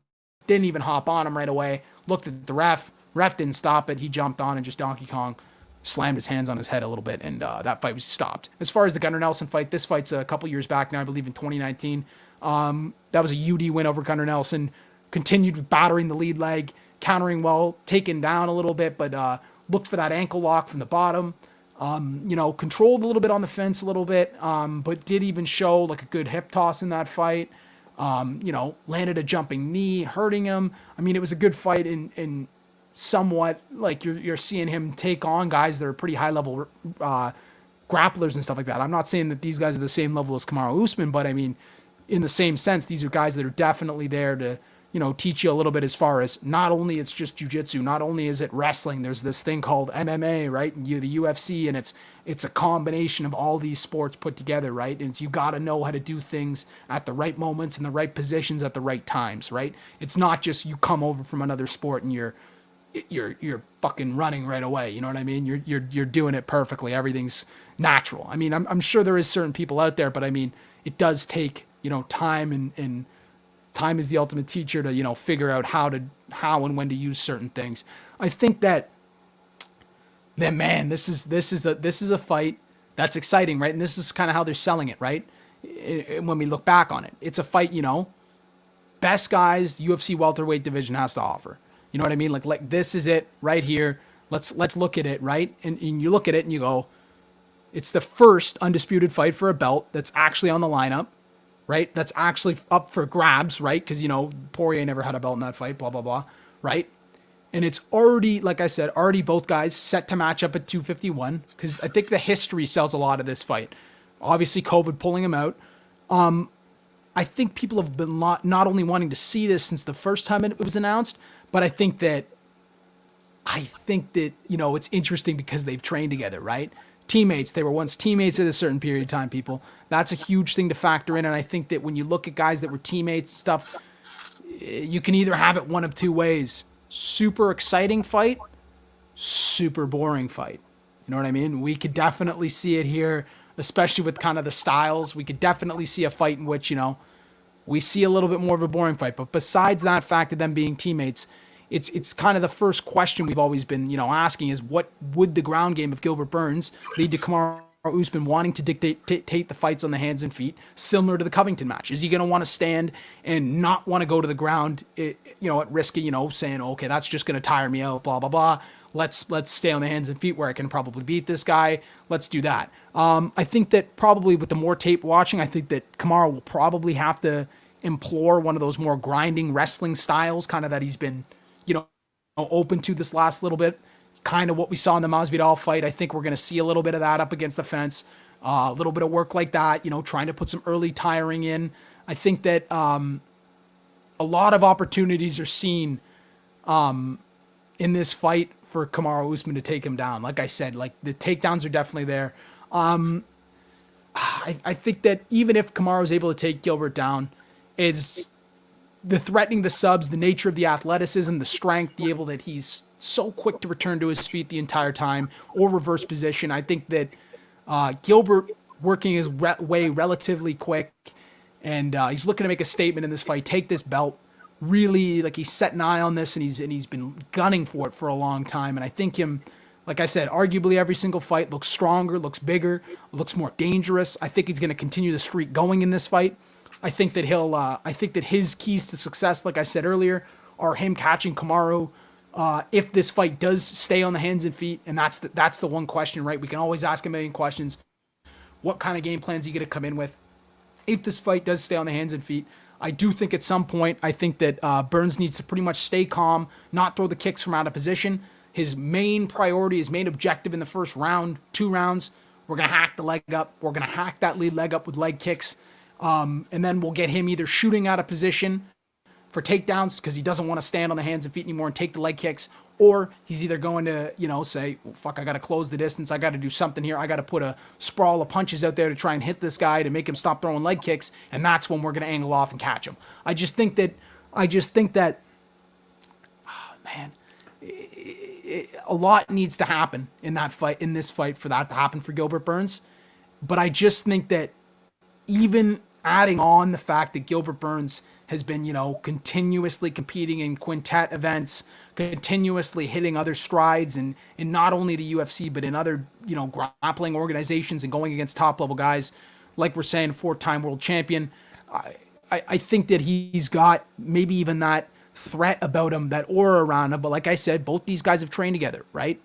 Didn't even hop on him right away. Looked at the ref. Ref didn't stop it. He jumped on and just Donkey Kong slammed his hands on his head a little bit, and that fight was stopped. As far as the Gunnar Nelson fight, this fight's a couple years back now, I believe in 2019. That was a UD win over Gunnar Nelson. Continued with battering the lead leg, countering well, taken down a little bit, but looked for that ankle lock from the bottom. Controlled a little bit on the fence a little bit, but did even show a good hip toss in that fight. Landed a jumping knee, hurting him. I mean, it was a good fight in somewhat you're seeing him take on guys that are pretty high level grapplers and stuff like that. I'm not saying that these guys are the same level as Kamaru Usman, but I mean, in the same sense, these are guys that are definitely there to, teach you a little bit as far as not only it's just jiu-jitsu, not only is it wrestling, there's this thing called MMA, right? The UFC, and it's a combination of all these sports put together, right? And you got to know how to do things at the right moments and the right positions at the right times, right? It's not just you come over from another sport and you're fucking running right away. You know what I mean? You're doing it perfectly. Everything's natural. I mean, I'm sure there is certain people out there, but I mean, it does take, time, and time is the ultimate teacher to, figure out how and when to use certain things. I think that, man, this is a fight that's exciting, right? And this is kind of how they're selling it, right? When we look back on it, it's a fight, best guys UFC welterweight division has to offer. You know what I mean? Like this is it right here. Let's look at it, right? And you look at it and you go, it's the first undisputed fight for a belt that's actually on the lineup, right? That's actually up for grabs, right? Because, Poirier never had a belt in that fight, blah, blah, blah, right? And it's already, like I said, both guys set to match up at 251, because I think the history sells a lot of this fight. Obviously, COVID pulling him out. I think people have been not only wanting to see this since the first time it was announced, but I think that I think that, it's interesting because they've trained together, right? Teammates. They were once teammates at a certain period of time, people. That's a huge thing to factor in. And I think that when you look at guys that were teammates and stuff, you can either have it one of two ways. Super exciting fight, super boring fight. You know what I mean? We could definitely see it here, especially with kind of the styles. We could definitely see a fight in which, we see a little bit more of a boring fight. But besides that fact of them being teammates, it's kind of the first question we've always been, asking is what would the ground game of Gilbert Burns lead to Kamaru Usman wanting to dictate the fights on the hands and feet, similar to the Covington match? Is he going to want to stand and not want to go to the ground, at risk of, saying, okay, that's just going to tire me out, blah, blah, blah. Let's stay on the hands and feet where I can probably beat this guy. Let's do that. I think that probably with the more tape watching, I think that Kamaru will probably have to implore one of those more grinding wrestling styles, kind of that he's been, open to this last little bit. Kind of what we saw in the Masvidal fight. I think we're going to see a little bit of that up against the fence. A little bit of work like that, trying to put some early tiring in. I think that a lot of opportunities are seen in this fight for Kamaru Usman to take him down. Like I said, the takedowns are definitely there. I think that even if Kamaru is able to take Gilbert down, it's the threatening the subs, the nature of the athleticism, the strength, the able that he's so quick to return to his feet the entire time or reverse position. I think that Gilbert working his way relatively quick, and he's looking to make a statement in this fight, take this belt. Really, he's set an eye on this, and he's been gunning for it for a long time. And I think him, like I said, arguably every single fight looks stronger, looks bigger, looks more dangerous. I think he's going to continue the streak going in this fight. I think that I think that his keys to success, like I said earlier, are him catching Kamaru. If this fight does stay on the hands and feet, and that's the one question, right? We can always ask a million questions. What kind of game plans are you going to come in with? If this fight does stay on the hands and feet, I do think at some point, I think that Burns needs to pretty much stay calm, not throw the kicks from out of position. His main priority, his main objective in the first round, 2 rounds, we're going to hack the leg up. We're going to hack that lead leg up with leg kicks. And then we'll get him either shooting out of position for takedowns because he doesn't want to stand on the hands and feet anymore and take the leg kicks, or he's either going to, say, well, fuck, I got to close the distance. I got to do something here. I got to put a sprawl of punches out there to try and hit this guy to make him stop throwing leg kicks. And that's when we're going to angle off and catch him. I just think that, man, a lot needs to happen in this fight for that to happen for Gilbert Burns. But I just think that even adding on the fact that Gilbert Burns has been, continuously competing in quintet events, continuously hitting other strides in not only the UFC, but in other, grappling organizations and going against top level guys, like we're saying, 4-time world champion. I think that he's got maybe even that threat about him, that aura around him. But like I said, both these guys have trained together, right?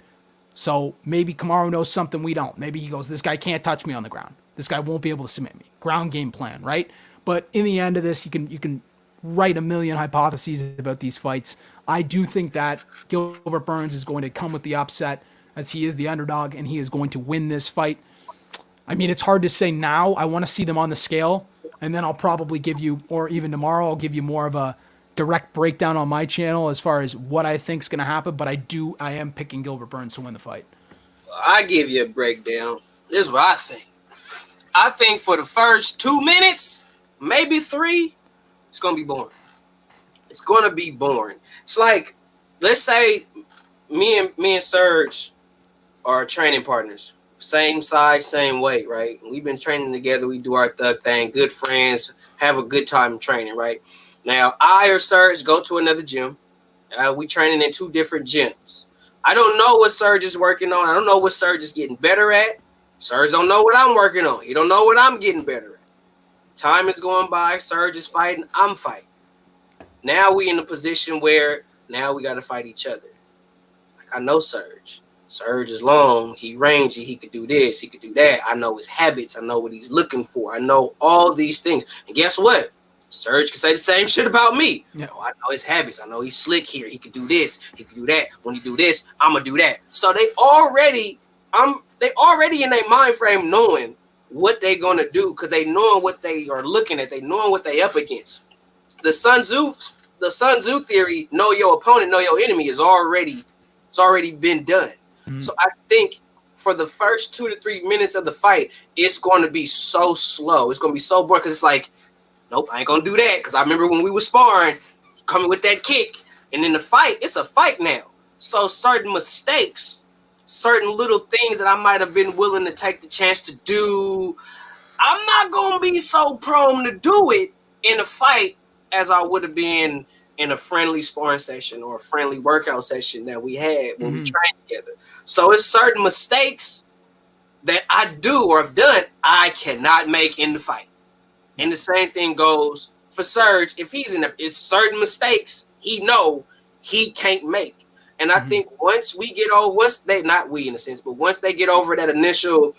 So maybe Kamaru knows something we don't. Maybe he goes, this guy can't touch me on the ground. This guy won't be able to submit me. Ground game plan, right? But in the end of this, you can write a million hypotheses about these fights. I do think that Gilbert Burns is going to come with the upset, as he is the underdog, and he is going to win this fight. I mean, it's hard to say now. I want to see them on the scale, and then I'll probably give you, or even tomorrow, I'll give you more of a direct breakdown on my channel as far as what I think is going to happen. But I am picking Gilbert Burns to win the fight. I give you a breakdown. This is what I think. I think for the first 2 minutes, maybe 3, it's going to be boring. It's going to be boring. It's like, let's say me and Serge are training partners. Same size, same weight, right? We've been training together. We do our thug thing. Good friends. Have a good time training, right? Now, I or Serge go to another gym. We training in 2 different gyms. I don't know what Serge is working on. I don't know what Serge is getting better at. Serge don't know what I'm working on. He don't know what I'm getting better at. Time is going by. Serge is fighting. I'm fighting. Now we in a position where now we got to fight each other. Like, I know Serge. Serge is long. He rangy. He could do this. He could do that. I know his habits. I know what he's looking for. I know all these things. And guess what? Serge can say the same shit about me. Yeah. Oh, I know his habits. I know he's slick here. He could do this. He could do that. When he do this, I'm going to do that. So they already in their mind frame knowing what they going to do because they knowing what they are looking at. They knowing what they up against. The Sun Tzu theory, know your opponent, know your enemy, is already It's already been done. Mm-hmm. So I think for the first 2 to 3 minutes of the fight, it's going to be so slow. It's going to be so boring because it's like, nope, I ain't going to do that. Because I remember when we were sparring, coming with that kick. And in the fight, it's a fight now. So certain mistakes, certain little things that I might have been willing to take the chance to do, I'm not going to be so prone to do it in a fight as I would have been in a friendly sparring session or a friendly workout session that we had when we trained together. So it's certain mistakes that I do or have done I cannot make in the fight. And the same thing goes for Serge. If he's in it's certain mistakes he know he can't make. And I think once we get over, once they, not we in a sense, but once they get over that initial,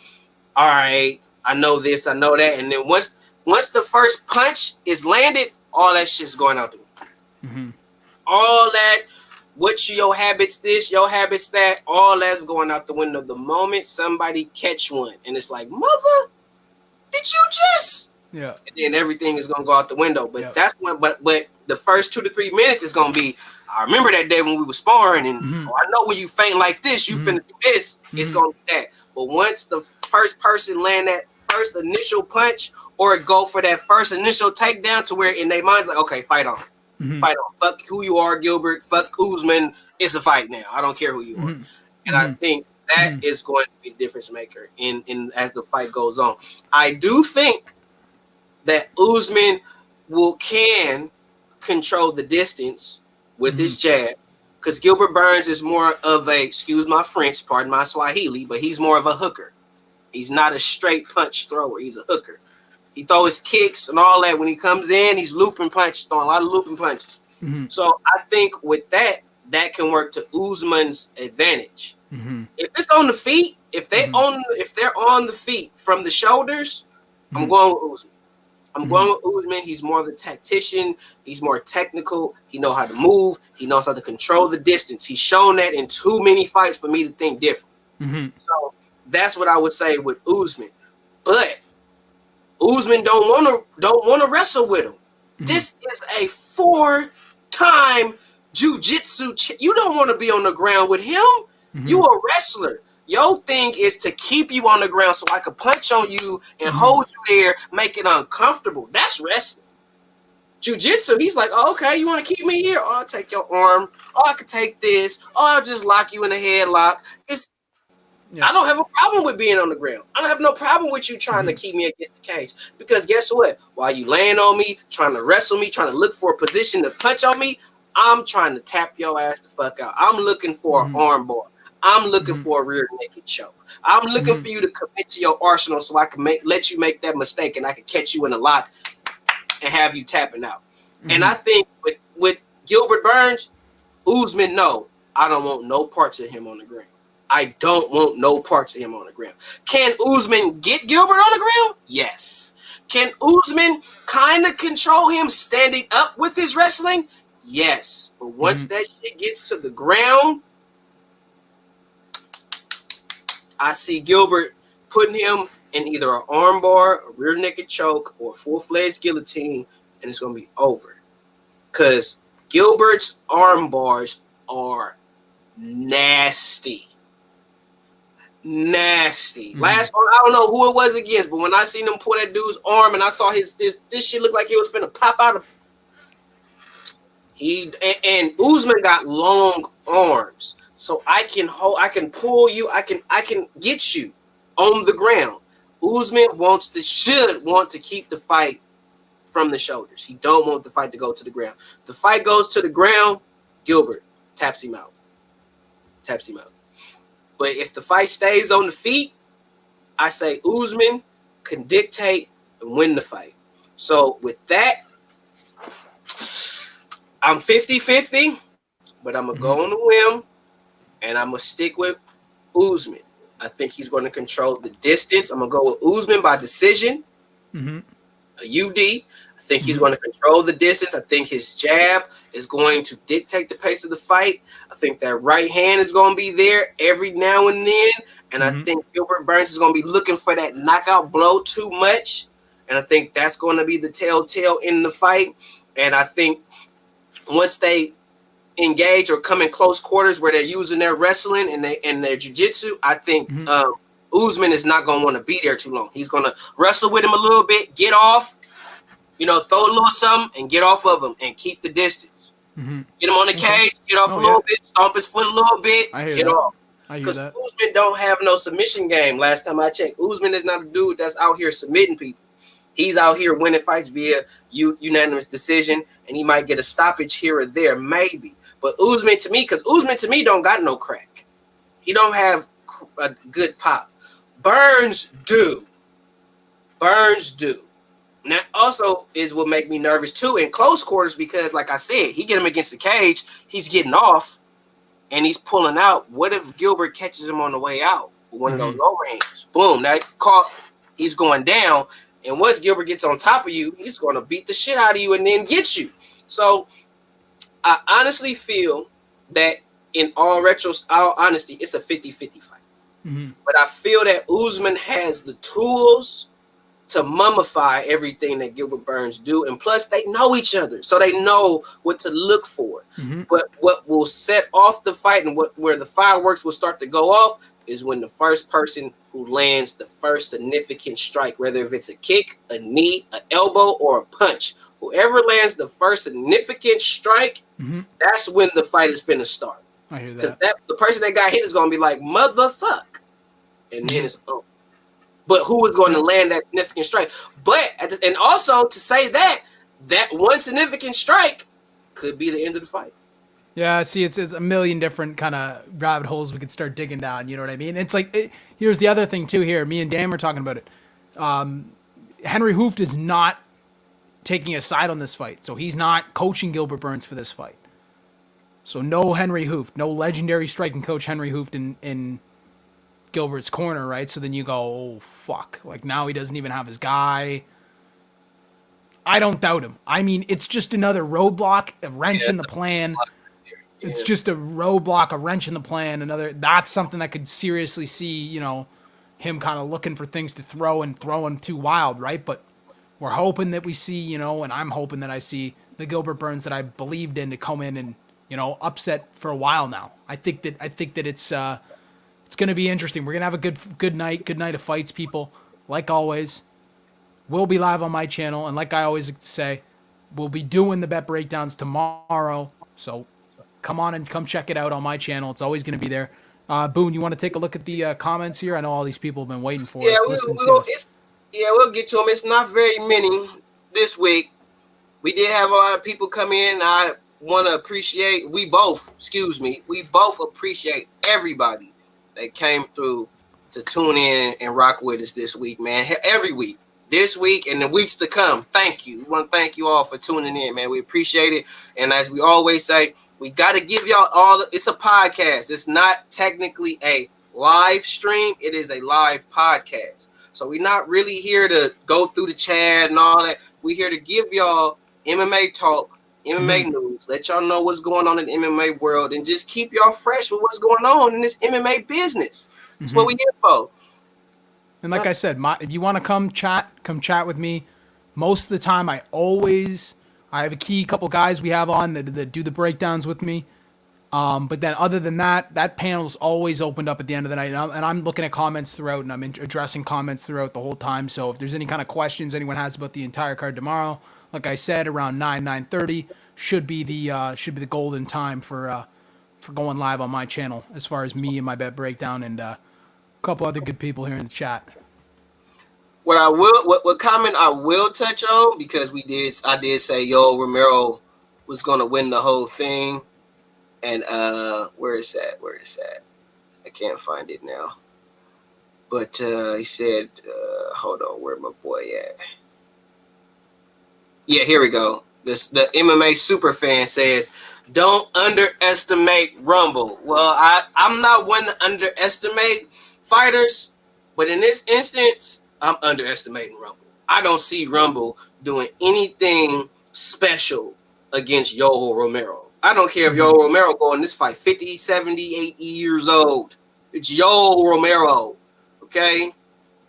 all right, I know this, I know that, and then once the first punch is landed, all that shit's going out the window. All that, what your habits this, your habits that, all that's going out the window the moment somebody catch one. And it's like, mother, did you just? Yeah. And then everything is gonna go out the window. But that's when, but the first 2 to 3 minutes is gonna be, I remember that day when we were sparring, and oh, I know when you feint like this, you finna do this. It's gonna be that. But once the first person land that first initial punch or go for that first initial takedown to where in their mind's like, okay, fight on. Fight on. Fuck who you are, Gilbert. Fuck Usman. It's a fight now. I don't care who you are. And I think that is going to be the difference maker in as the fight goes on. I do think that Usman can control the distance with his jab, because Gilbert Burns is more of a, excuse my French, pardon my Swahili, but he's more of a hooker. He's not a straight punch thrower. He's a hooker. He throws kicks and all that. When he comes in, he's looping punches, throwing a lot of looping punches. So I think with that can work to Usman's advantage. If it's on the feet, if they're on the feet from the shoulders, I'm going with Usman. I'm going with Usman. He's more of a tactician. He's more technical. He knows how to move. He knows how to control the distance. He's shown that in too many fights for me to think different. So that's what I would say with Usman. But Usman don't want to wrestle with him. This is a 4-time jiu-jitsu. You don't want to be on the ground with him. You a wrestler. Your thing is to keep you on the ground so I can punch on you and hold you there, make it uncomfortable. That's wrestling. Jiu-jitsu, he's like, oh, okay, you want to keep me here? Oh, I'll take your arm. Oh, I can take this. Oh, I'll just lock you in a headlock. I don't have a problem with being on the ground. I don't have no problem with you trying to keep me against the cage. Because guess what? While you laying on me, trying to wrestle me, trying to look for a position to punch on me, I'm trying to tap your ass the fuck out. I'm looking for an arm bar. I'm looking for a rear naked choke. I'm looking for you to commit to your arsenal so I can let you make that mistake and I can catch you in a lock and have you tapping out. And I think with Gilbert Burns, Usman, no, I don't want no parts of him on the ground. I don't want no parts of him on the ground. Can Usman get Gilbert on the ground? Yes. Can Usman kind of control him standing up with his wrestling? Yes. But once that shit gets to the ground, I see Gilbert putting him in either an armbar, a rear naked choke, or a full-fledged guillotine, and it's going to be over. Because Gilbert's arm bars are nasty. Last one, I don't know who it was against, but when I seen him pull that dude's arm and I saw this shit look like it was finna pop out of and Usman got long arms, so I can pull you, I can get you on the ground. Usman should want to keep the fight from the shoulders. He don't want the fight to go to the ground. If the fight goes to the ground, Gilbert taps him out. But if the fight stays on the feet, I say Usman can dictate and win the fight. So with that, I'm 50-50, but I'm going to go on the whim, and I'm going to stick with Usman. I think he's going to control the distance. I'm going to go with Usman by decision, a UD. I think he's going to control the distance. I think his jab is going to dictate the pace of the fight. I think that right hand is going to be there every now and then. And I think Gilbert Burns is going to be looking for that knockout blow too much. And I think that's going to be the telltale in the fight. And I think once they engage or come in close quarters where they're using their wrestling and their jiu-jitsu, I think Usman is not going to want to be there too long. He's going to wrestle with him a little bit, get off, throw a little something and get off of him and keep the distance. Get him on the cage, get off a little bit, stomp his foot a little bit, get off. Because Usman don't have no submission game. Last time I checked, Usman is not a dude that's out here submitting people. He's out here winning fights via unanimous decision, and he might get a stoppage here or there, maybe. But Usman to me don't got no crack. He don't have a good pop. Burns do. And that also is what make me nervous too in close quarters because, like I said, he get him against the cage, he's getting off, and he's pulling out. What if Gilbert catches him on the way out with one of those low ranges? Boom, that caught. He's going down, and once Gilbert gets on top of you, he's going to beat the shit out of you and then get you. So I honestly feel that in all honesty, it's a 50-50 fight. But I feel that Usman has the tools to mummify everything that Gilbert Burns do. And plus, they know each other, so they know what to look for. But what will set off the fight and where the fireworks will start to go off is when the first person who lands the first significant strike, whether if it's a kick, a knee, an elbow, or a punch, whoever lands the first significant strike, that's when the fight is finna start. I hear that. Because the person that got hit is going to be like, motherfuck. And then it's over. But who is going to land that significant strike? And also to say that one significant strike could be the end of the fight. Yeah, see, it's a million different kind of rabbit holes we could start digging down. You know what I mean? It's like, here's the other thing too here. Me and Dan were talking about it. Henry Hooft is not taking a side on this fight. So he's not coaching Gilbert Burns for this fight. So no Henry Hooft, no legendary striking coach Henry Hooft in Gilbert's corner, right? So then you go, oh, fuck. Like, now he doesn't even have his guy. I don't doubt him. I mean, it's just another roadblock, a wrench in the plan. It's just a roadblock, a wrench in the plan. That's something I could seriously see, him kind of looking for things to throw and throwing too wild, right? But we're hoping that we see, and I'm hoping that I see the Gilbert Burns that I believed in to come in and, upset for a while now. I think that it's going to be interesting. We're going to have a good night of fights, people. Like always, we'll be live on my channel. And like I always like to say, we'll be doing the bet breakdowns tomorrow. So come on and come check it out on my channel. It's always going to be there. Boone, you want to take a look at the comments here? I know all these people have been waiting for us. We'll get to them. It's not very many this week. We did have a lot of people come in. I want to appreciate, we both appreciate everybody that came through to tune in and rock with us this week, man. Every week, this week and the weeks to come. Thank you. We want to thank you all for tuning in, man. We appreciate it. And as we always say, we got to give y'all it's a podcast. It's not technically a live stream. It is a live podcast. So we're not really here to go through the chat and all that. We're here to give y'all MMA talk, MMA news, let y'all know what's going on in the MMA world, and just keep y'all fresh with what's going on in this MMA business. That's what we here for. And like I said, if you want to come chat with me. Most of the time, I have a key couple guys we have on that do the breakdowns with me. But then other than that panel's always opened up at the end of the night. And I'm looking at comments throughout, and I'm addressing comments throughout the whole time. So if there's any kind of questions anyone has about the entire card tomorrow, like I said, around 9:30 should be the golden time for going live on my channel as far as me and my bet breakdown and a couple other good people here in the chat. What comment I will touch on, because I did say Romero was gonna win the whole thing. And where is that? I can't find it now. But he said, hold on, where my boy at? Yeah, here we go. The MMA super fan says, don't underestimate Rumble. Well, I'm not one to underestimate fighters, but in this instance, I'm underestimating Rumble. I don't see Rumble doing anything special against Yoel Romero. I don't care if Yoel Romero go in this fight 50, 70, 80 years old. It's Yoel Romero, okay?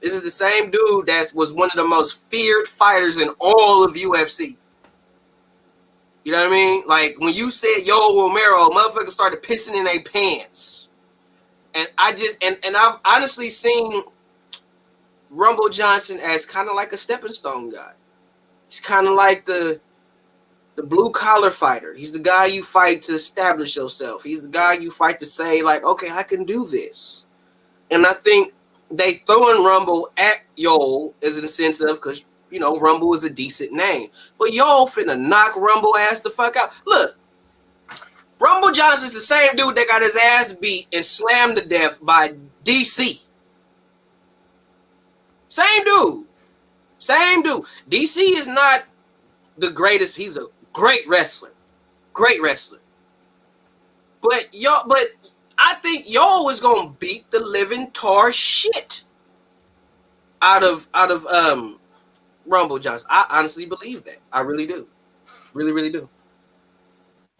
This is the same dude that was one of the most feared fighters in all of UFC. You know what I mean? Like when you said Yo Romero, motherfuckers started pissing in their pants. And I just and I've honestly seen Rumble Johnson as kind of like a stepping stone guy. He's kind of like the blue collar fighter. He's the guy you fight to establish yourself. He's the guy you fight to say like, okay, I can do this. And I think they throwing Rumble at Yo is in the sense of because you know Rumble is a decent name, but Yo finna knock Rumble ass the fuck out. Look, Rumble Johnson's the same dude that got his ass beat and slammed to death by DC. Same dude. Same dude. DC is not the greatest. He's a great wrestler. Great wrestler. But I think Yo is gonna beat the living tar shit out of Rumble Johnson. I honestly believe that. I really do. Really, really do.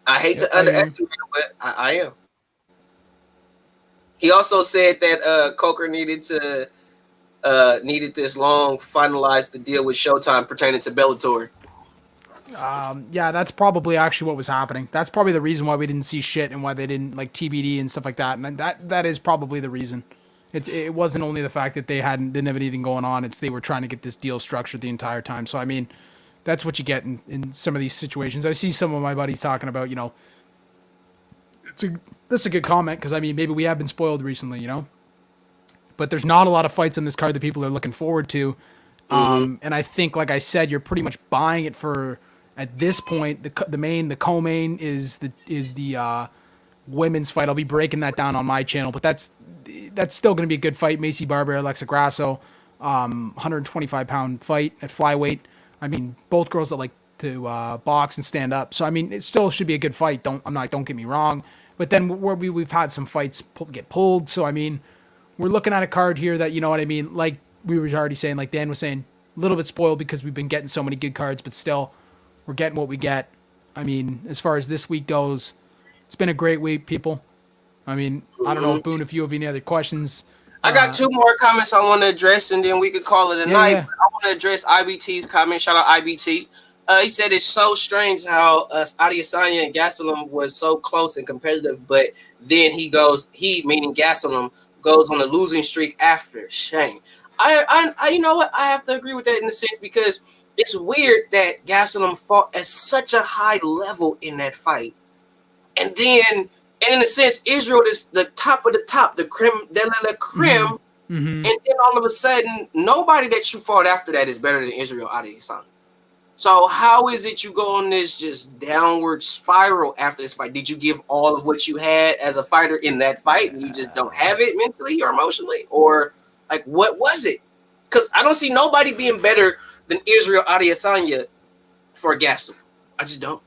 I hate to underestimate him, but I am. He also said that Coker needed this long finalize the deal with Showtime pertaining to Bellator. Yeah, that's probably actually what was happening. That's probably the reason why we didn't see shit and why they didn't like TBD and stuff like that. And that is probably the reason. It wasn't only the fact that they didn't have anything going on. It's they were trying to get this deal structured the entire time. So I mean, that's what you get in some of these situations. I see some of my buddies talking about, you know, this is a good comment because I mean maybe we have been spoiled recently, you know, but there's not a lot of fights on this card that people are looking forward to. And I think, like I said, you're pretty much buying it for at this point. The co-main is the women's fight. I'll be breaking that down on my channel, but that's still going to be a good fight. Macy Barber, Alexa Grasso, 125-pound fight at flyweight. I mean, both girls that like to box and stand up. So I mean, it still should be a good fight. Don't get me wrong. But then we've had some fights get pulled. So I mean, we're looking at a card here that, you know what I mean, like we were already saying, like Dan was saying, a little bit spoiled because we've been getting so many good cards, but still, we're getting what we get. I mean, as far as this week goes, it's been a great week, people. I mean, I don't know, Boone, if you have any other questions. I got two more comments I want to address, and then we could call it a night. Yeah. I want to address IBT's comment. Shout out IBT. He said it's so strange how Adesanya and Gastelum was so close and competitive, but then he meaning Gastelum, goes on a losing streak after. Shame. I you know what? I have to agree with that in a sense because it's weird that Gastelum fought at such a high level in that fight, and in a sense, Israel is the top of the top, the creme de la creme, and then all of a sudden, nobody that you fought after that is better than Israel Adesanya. So how is it you go on this just downward spiral after this fight? Did you give all of what you had as a fighter in that fight and you just don't have it mentally or emotionally? Or like, what was it? Because I don't see nobody being better than Israel Adesanya for Gastelum. I just don't.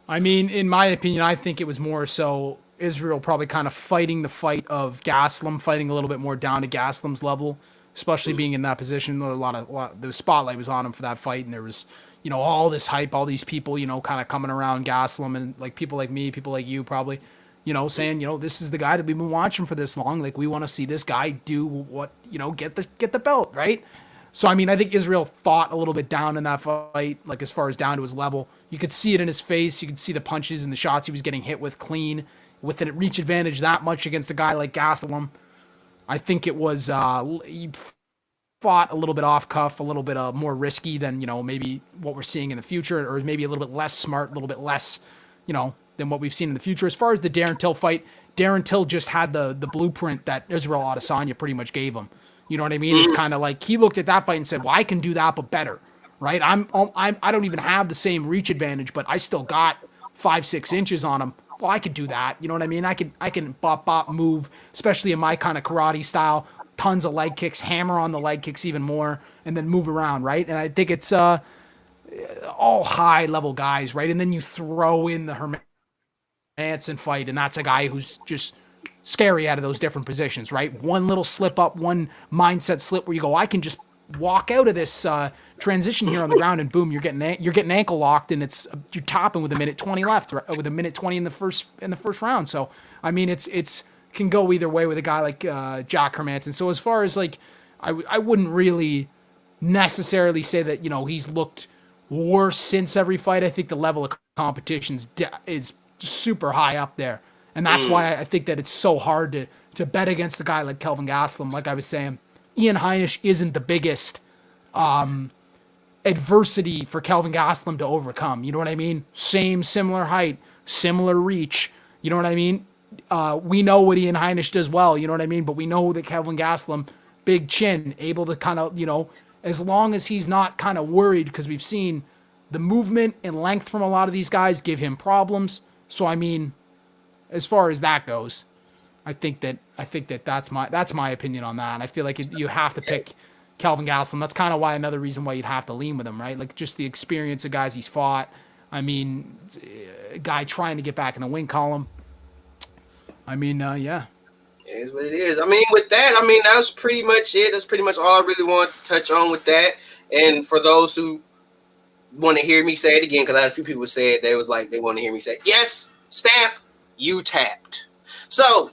I mean, in my opinion, I think it was more so Israel probably kind of fighting the fight of Gastelum, fighting a little bit more down to Gastelum's level, especially being in that position. The spotlight was on him for that fight, and there was, you know, all this hype, all these people, you know, kind of coming around Gastelum, and like people like me, people like you probably, you know, saying, you know, this is the guy that we've been watching for this long. Like, we want to see this guy do what, you know, get the belt, right? So, I mean, I think Israel fought a little bit down in that fight, like as far as down to his level. You could see it in his face. You could see the punches and the shots he was getting hit with clean, with a reach advantage that much against a guy like Gastelum. I think it was he fought a little bit off cuff, a little bit more risky than, you know, maybe what we're seeing in the future, or maybe a little bit less smart, a little bit less, you know, than what we've seen in the future. As far as the Darren Till fight, Darren Till just had the blueprint that Israel Adesanya pretty much gave him. You know what I mean? It's kind of like he looked at that fight and said, well, I can do that, but better, right? I don't even have the same reach advantage, but I still got 5-6 inches on him. Well, I could do that. You know what I mean? I can bop, move, especially in my kind of karate style, tons of leg kicks, hammer on the leg kicks even more, and then move around, right? And I think it's all high level guys, right? And then you throw in the Hermanson fight, and that's a guy who's just scary out of those different positions, right? One little slip up, one mindset slip where you go, I can just walk out of this transition here on the ground, and boom, you're getting ankle locked, and you're topping with a minute 20 left, right? With a minute 20 in the first round. So I mean, it's can go either way with a guy like Jack Hermanson. So as far as like, I wouldn't really necessarily say that, you know, he's looked worse since every fight. I think the level of competition is super high up there. And that's why I think that it's so hard to bet against a guy like Kelvin Gastelum. Like I was saying, Ian Heinisch isn't the biggest adversity for Kelvin Gastelum to overcome. You know what I mean? Similar height, similar reach. You know what I mean? We know what Ian Heinisch does well. You know what I mean? But we know that Kelvin Gastelum, big chin, able to kind of, as long as he's not kind of worried, because we've seen the movement and length from a lot of these guys give him problems. So, I mean, as far as that goes, I think that's my opinion on that. And I feel like you have to pick Kelvin Gastelum. That's kind of why another reason why you'd have to lean with him, right? Like just the experience of guys he's fought. I mean, a guy trying to get back in the win column. I mean, yeah. It is what it is. I mean, with that, that's pretty much it. That's pretty much all I really wanted to touch on with that. And for those who want to hear me say it again, because I had a few people say it, they want to hear me say, yes, stamp, you tapped. So,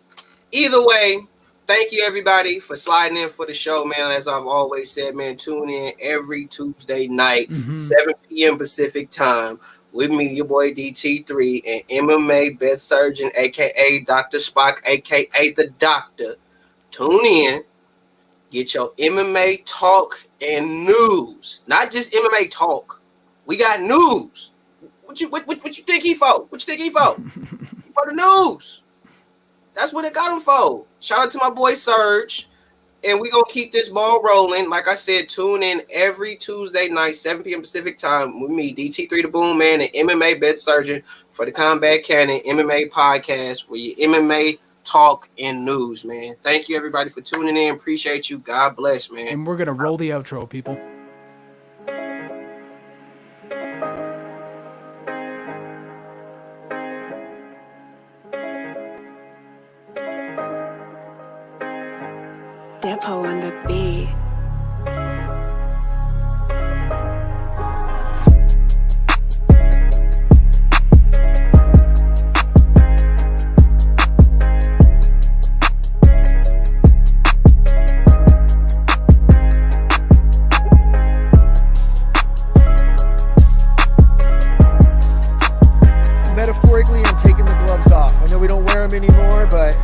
either way, thank you everybody for sliding in for the show, man. As I've always said, man, tune in every Tuesday night, 7 p.m. Pacific time, with me, your boy DT3, and MMA bet surgeon, aka Dr. Spock, aka the Doctor. Tune in, get your MMA talk and news. Not just MMA talk. We got news. What you think he for? What you think he for? For the news. That's what it got him for. Shout out to my boy Serge. And we're going to keep this ball rolling. Like I said, tune in every Tuesday night, 7 p.m. Pacific time with me, DT3 the Boom Man, and MMA bet surgeon for the Combat Cannon MMA podcast, where your MMA talk and news, man. Thank you, everybody, for tuning in. Appreciate you. God bless, man. And we're going to roll the outro, people. Depot on the beat. Metaphorically, I'm taking the gloves off. I know we don't wear them anymore, but